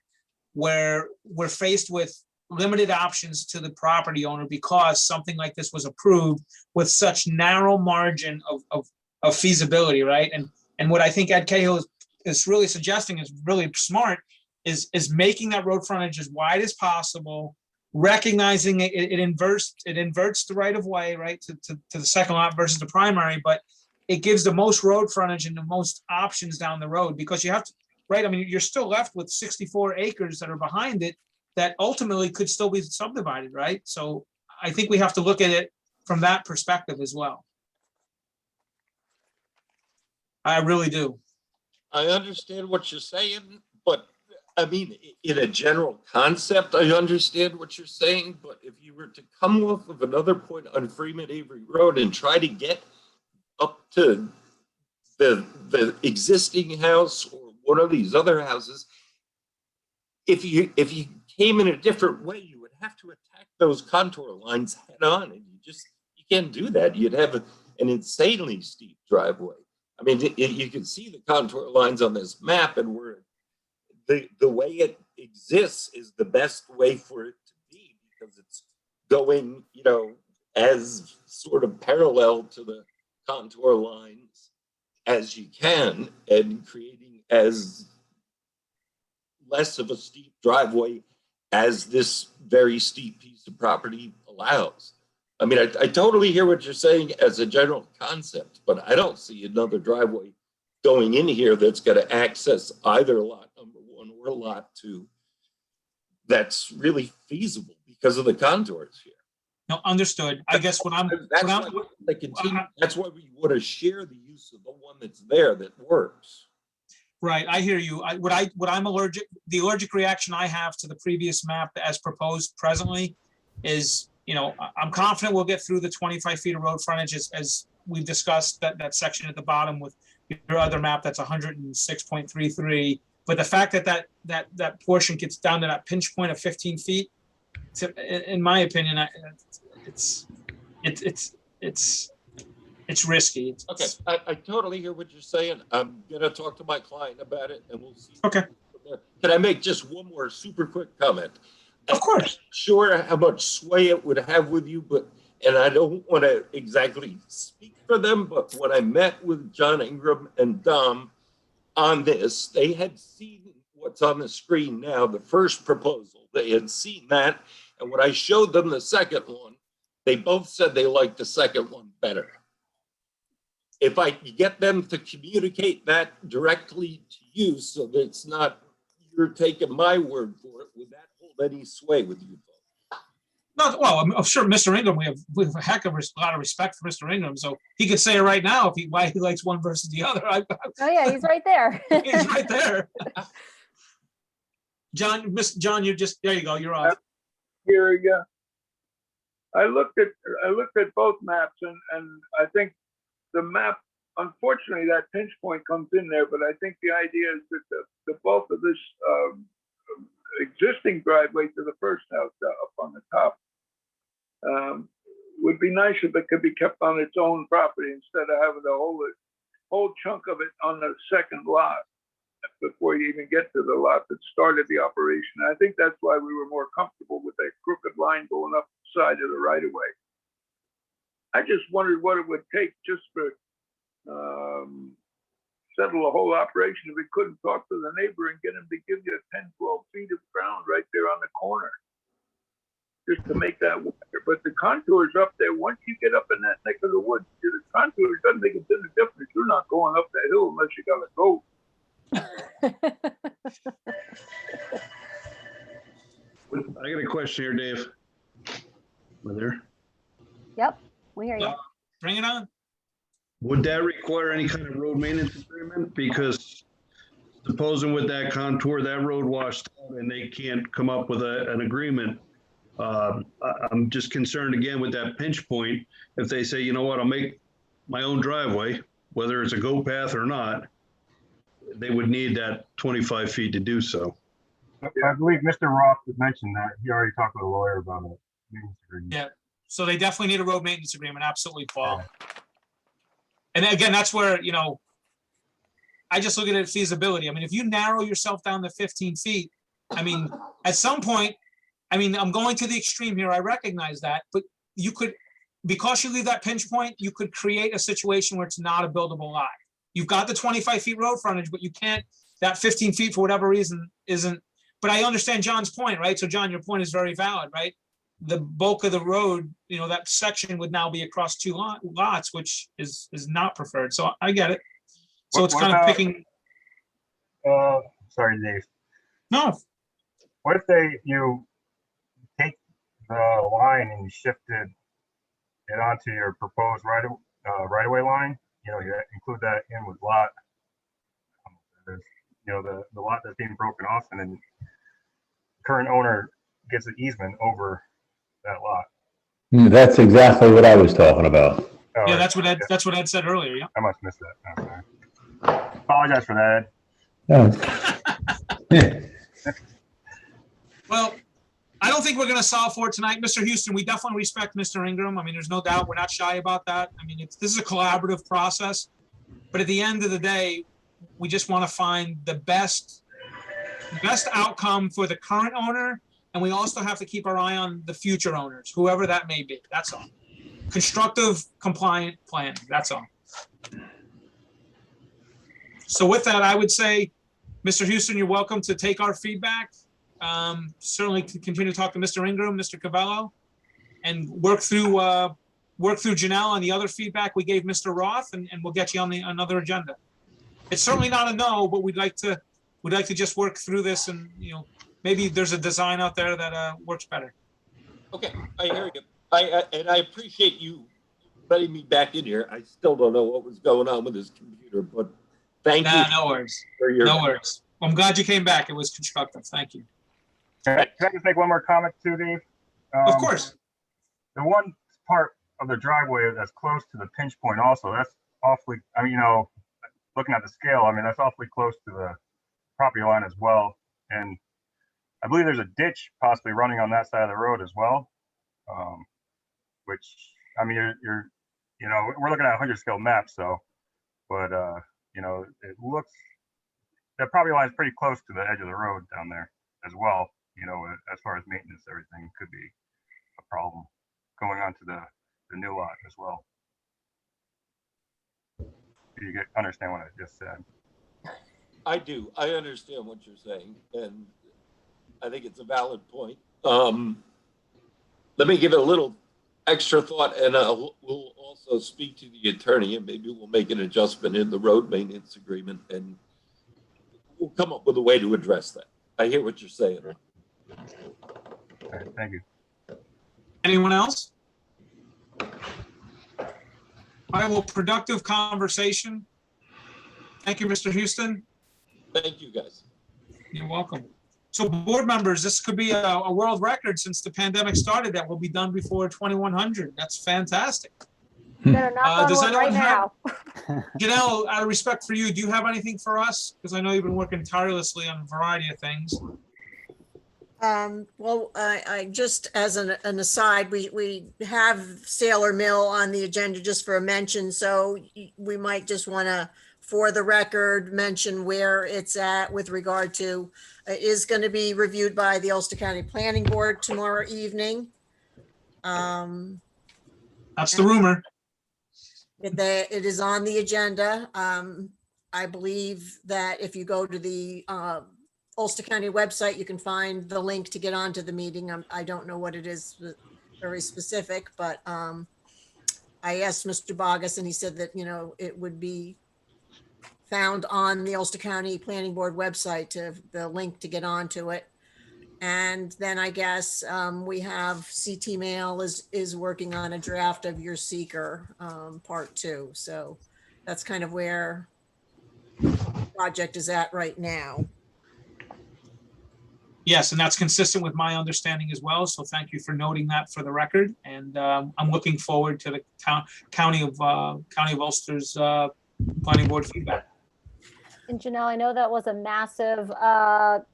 where we're faced with limited options to the property owner because something like this was approved with such narrow margin of feasibility, right? And what I think Ed Cahill is really suggesting is really smart is making that road frontage as wide as possible, recognizing it inverts the right of way, right, to the second lot versus the primary, but it gives the most road frontage and the most options down the road because you have to, right? I mean, you're still left with 64 acres that are behind it that ultimately could still be subdivided, right? So I think we have to look at it from that perspective as well. I really do. I understand what you're saying, but I mean, in a general concept, I understand what you're saying, but if you were to come off of another point on Freeman Avery Road and try to get up to the existing house or one of these other houses, if you came in a different way, you would have to attack those contour lines head on, and you can't do that. You'd have an insanely steep driveway. I mean, you can see the contour lines on this map, and the way it exists is the best way for it to be because it's going, as sort of parallel to the contour lines as you can and creating as less of a steep driveway as this very steep piece of property allows. I mean, I totally hear what you're saying as a general concept, but I don't see another driveway going in here that's going to access either lot number one or lot two that's really feasible because of the contours here. No, understood. I guess that's why we want to share the use of the one that's there that works. Right, I hear you. The allergic reaction I have to the previous map as proposed presently is, I'm confident we'll get through the 25 feet of road frontage as we've discussed that section at the bottom with your other map that's 106.33. But the fact that portion gets down to that pinch point of 15 feet, in my opinion, it's risky. Okay, I totally hear what you're saying. I'm gonna talk to my client about it and we'll see. Okay. from there. Can I make just one more super quick comment? Of course. Sure how much sway it would have with you, but, and I don't want to exactly speak for them, but when I met with John Ingram and Dom on this, they had seen what's on the screen now, the first proposal. They had seen that. And when I showed them the second one, they both said they liked the second one better. If I could get them to communicate that directly to you so that it's not you're taking my word for it, would that hold any sway with you? No, well, I'm sure Mr. Ingram, we have a heck of a lot of respect for Mr. Ingram, so he could say it right now if why he likes one versus the other. Oh, yeah, he's right there. He's right there. John, John, there you go, you're off. Here, yeah. I looked at both maps and I think the map, unfortunately, that pinch point comes in there, but I think the idea is that the bulk of this existing driveway to the first house up on the top would be nice if it could be kept on its own property instead of having the whole chunk of it on the second lot before you even get to the lot that started the operation. I think that's why we were more comfortable with a crooked line going up the side of the right of way. I just wondered what it would take just for settle the whole operation if we couldn't talk to the neighbor and get him to give you 10, 12 feet of ground right there on the corner. Just to make that work. But the contours up there, once you get up in that neck of the woods, the contours doesn't make a bit of difference. You're not going up that hill unless you got to go. I got a question here, Dave. Am I there? Yep, we hear you. Bring it on. Would that require any kind of road maintenance agreement? Because supposing with that contour, that road washed out and they can't come up with an agreement. I'm just concerned again with that pinch point. If they say, you know what, I'll make my own driveway, whether it's a go path or not, they would need that 25 feet to do so. I believe Mr. Roth had mentioned that. He already talked with a lawyer about it. Yeah, so they definitely need a road maintenance agreement, absolutely, Paul. And again, that's where, I just look at it feasibility. I mean, if you narrow yourself down to 15 feet, I mean, at some point, I'm going to the extreme here, I recognize that, but you could, because you leave that pinch point, you could create a situation where it's not a buildable lot. You've got the 25 feet road frontage, but you can't, that 15 feet for whatever reason isn't, but I understand John's point, right? So John, your point is very valid, right? The bulk of the road, that section would now be across two lots, which is not preferred. So I get it. So What- it's what kind of about- picking. Sorry, Dave. No. What if you take the line and you shifted it onto your proposed right-of-way line? You include that in with lot. The lot that's being broken off, and then current owner gets an easement over that lot. That's exactly what I was talking about. Yeah, that's what Ed said earlier. Yeah. I must miss that. I'm sorry. Apologize for that, Ed. Well, I don't think we're going to solve for it tonight. Mr. Houston, we definitely respect Mr. Ingram. I mean, there's no doubt. We're not shy about that. I mean, this is a collaborative process. But at the end of the day, we just want to find the best outcome for the current owner. And we also have to keep our eye on the future owners, whoever that may be. That's all. Constructive, compliant plan. That's all. So with that, I would say, Mr. Houston, you're welcome to take our feedback. Certainly continue to talk to Mr. Ingram, Mr. Cavello, and work through Janelle on the other feedback we gave Mr. Roth, and we'll get you on another agenda. It's certainly not a no, but we'd like to just work through this, and maybe there's a design out there that works better. Okay, I hear you. And I appreciate you letting me back in here. I still don't know what was going on with this computer, but thank you. No worries. For your No worries. I'm glad you came back. It was constructive. Thank you. Can I just make one more comment too, Dave? Of course. The one part of the driveway that's close to the pinch point also, that's awfully, looking at the scale, that's awfully close to the property line as well. And I believe there's a ditch possibly running on that side of the road as well. Which, you're you know, we're looking at a 100 scale map, so, but, you know, it looks, that property line is pretty close to the edge of the road down there as well. You know, as far as maintenance, everything could be a problem going on to the new lot as well. Do you understand what I just said? I do. I understand what you're saying, and I think it's a valid point. Let me give it a little extra thought, and we'll also speak to the attorney, and maybe we'll make an adjustment in the road maintenance agreement, and we'll come up with a way to address that. I hear what you're saying. Okay, thank you. Anyone else? All right, well, productive conversation. Thank you, Mr. Houston. Thank you, guys. You're welcome. So board members, this could be a world record since the pandemic started that will be done before 2100. That's fantastic. Better knock Does on wood right anyone have- now. Janelle, out of respect for you, do you have anything for us? Because I know you've been working tirelessly on a variety of things. Well, I just as an aside, we have Sailor Mill on the agenda just for a mention, so we might just want to, for the record, mention where it's at with regard to, it is going to be reviewed by the Ulster County Planning Board tomorrow evening. That's the rumor. It is on the agenda. I believe that if you go to the Ulster County website, you can find the link to get onto the meeting. I don't know what it is very specific, but I asked Mr. Bogus and he said that, you know, it would be found on the Ulster County Planning Board website, to the link to get onto it. And then I guess we have CT Mail is working on a draft of your seeker part 2. So that's kind of where the project is at right now. Yes, and that's consistent with my understanding as well. So thank you for noting that for the record. And I'm looking forward to the County of Ulster's planning board feedback. And Janelle, I know that was a massive,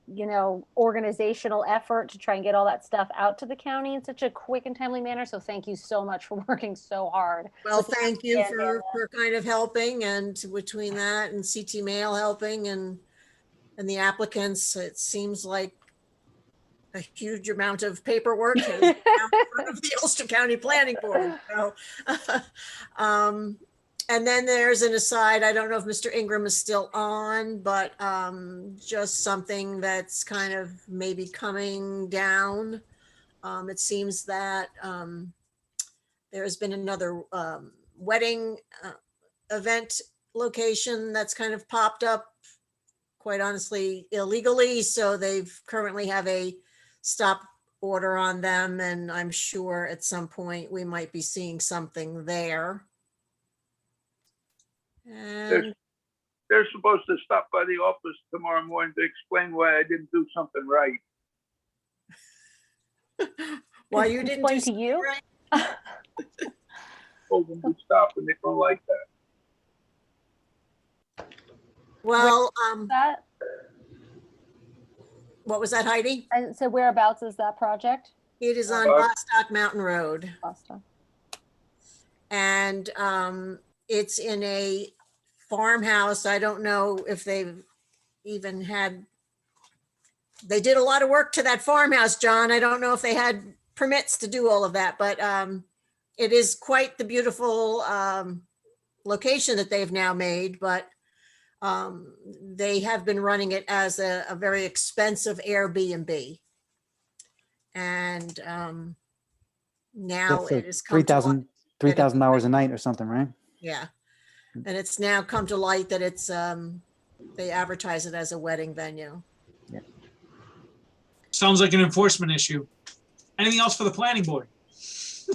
you know, organizational effort to try and get all that stuff out to the county in such a quick and timely manner. So thank you so much for working so hard. Well, thank you for kind of helping, and between that and CT Mail helping and the applicants, it seems like a huge amount of paperwork has come out of the Ulster County Planning Board. So, and then there's an aside, I don't know if Mr. Ingram is still on, but just something that's kind of maybe coming down. It seems that there has been another wedding event location that's kind of popped up, quite honestly, illegally. So they've currently have a stop order on them, and I'm sure at some point we might be seeing something there. And They're supposed to stop by the office tomorrow morning to explain why I didn't do something right. why you didn't do Explain to you? right? Told them to stop and they don't like that. Well, That, what was that, Heidi? and so whereabouts is that project? It is on Bostock Mountain Road. Boston. And it's in a farmhouse. I don't know if they've even had, they did a lot of work to that farmhouse, John. I don't know if they had permits to do all of that, but it is quite the beautiful location that they've now made, but they have been running it as a very expensive Airbnb. And now That's it is come to light. $3,000 a night or something, right? Yeah. And it's now come to light that it's, they advertise it as a wedding venue. Sounds like an enforcement issue. Anything else for the planning board?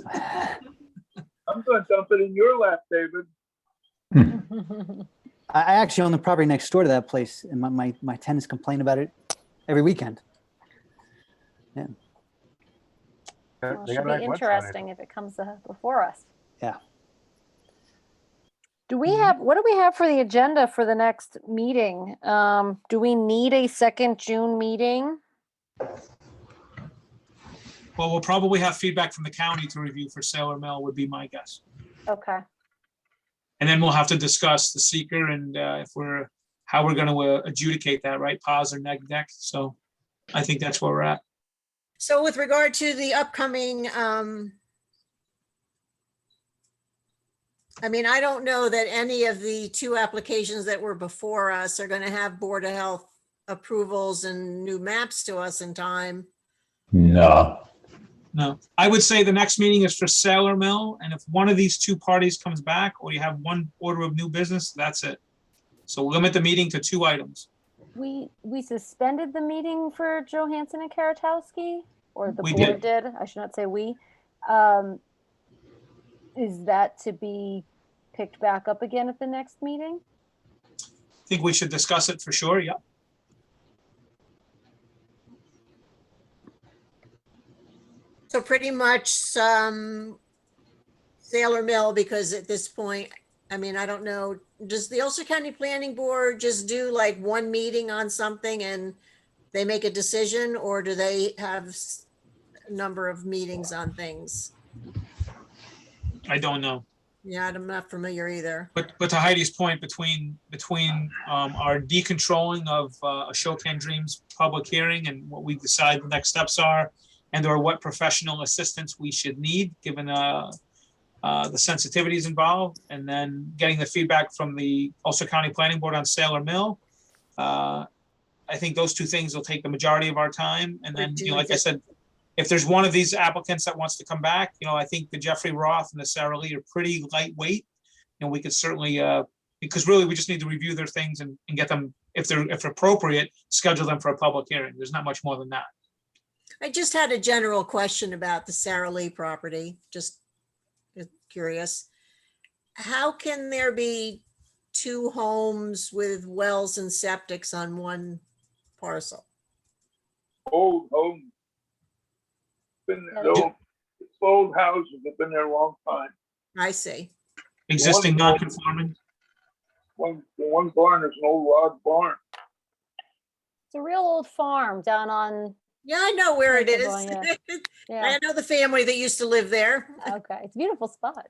I'm gonna dump it in your lap, David. I actually own the property next door to that place, and my tenants complain about it every weekend. Yeah. Well, it should be interesting if it comes before us. Yeah. Do we have, what do we have for the agenda for the next meeting? Do we need a second June meeting? Well, we'll probably have feedback from the county to review for Sailor Mill would be my guess. Okay. And then we'll have to discuss the seeker and how we're going to adjudicate that, right? Pause or neg deck. So I think that's where we're at. So with regard to the upcoming, I mean, I don't know that any of the two applications that were before us are going to have Board of Health approvals and new maps to us in time. No. No, I would say the next meeting is for Sailor Mill, and if one of these two parties comes back, or you have one order of new business, that's it. So limit the meeting to 2 items. We suspended the meeting for Johansson and Karatowski, or the We board did. I should not say we. Is that to be picked back up again at the next meeting? I think we should discuss it for sure, yeah. So pretty much Sailor Mill, because at this point, I mean, I don't know, does the Ulster County Planning Board just do like one meeting on something and they make a decision, or do they have a number of meetings on things? I don't know. Yeah, I'm not familiar either. But to Heidi's point, between our decontrolling of Ashokan Dreams public hearing and what we decide the next steps are, and or what professional assistance we should need, given the sensitivities involved, and then getting the feedback from the Ulster County Planning Board on Sailor Mill. I think those two things will take the majority of our time. And then, like I said, if there's one of these applicants that wants to come back, I think the Jeffrey Roth and the Sarah Lee are pretty lightweight. And we could certainly, because really we just need to review their things and get them, if appropriate, schedule them for a public hearing. There's not much more than that. I just had a general question about the Sarah Lee property, just curious. How can there be 2 homes with wells and septics on one parcel? Old home. Old houses have been there a long time. I see. Existing non-conforming. One barn is an old log barn. It's a real old farm down on. Yeah, I know where it is. Yeah. I know the family that used to live there. Okay, it's a beautiful spot.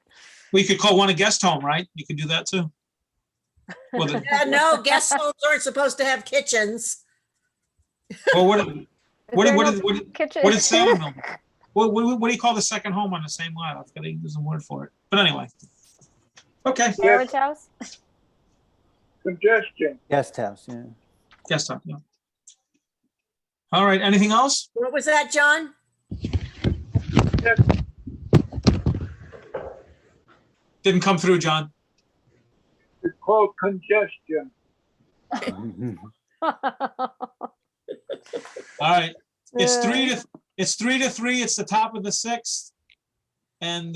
We could call one a guest home, right? You could do that too. Well, No, guest homes aren't supposed to have kitchens. well, what did Sailor Mill? What do you call the second home on the same lot? I've got to use a word for it. But anyway. Okay. Marriage house? Congestion. Guest house, yeah. Guest house, yeah. All right, anything else? What was that, John? Didn't come through, John. It's called congestion. All right, it's 3-3. It's the top of the 6th, and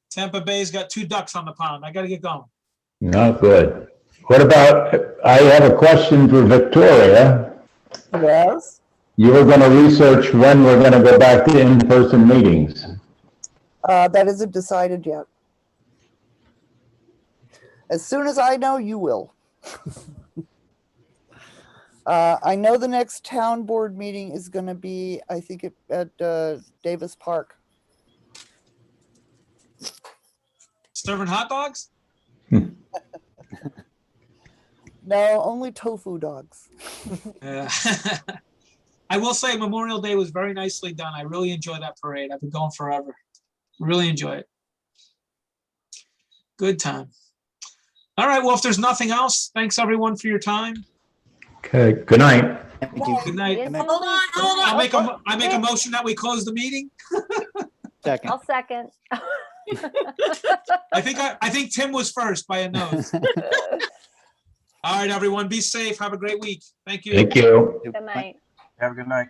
Tampa Bay's got 2 ducks on the pond. I got to get going. Not good. What about, I have a question for Victoria. Yes. You were gonna research when we're gonna go back to in-person meetings. That isn't decided yet. As soon as I know, you will. I know the next town board meeting is going to be, I think, at Davis Park. Serving hot dogs? No, only tofu dogs. I will say Memorial Day was very nicely done. I really enjoy that parade. I've been going forever. Really enjoy it. Good time. All right, well, if there's nothing else, thanks everyone for your time. Okay, good night. Good night. Hold on. I make a motion that we close the meeting. Second. I'll second. I think Tim was first by a nose. All right, everyone, be safe. Have a great week. Thank you. Thank you. Good night. Have a good night.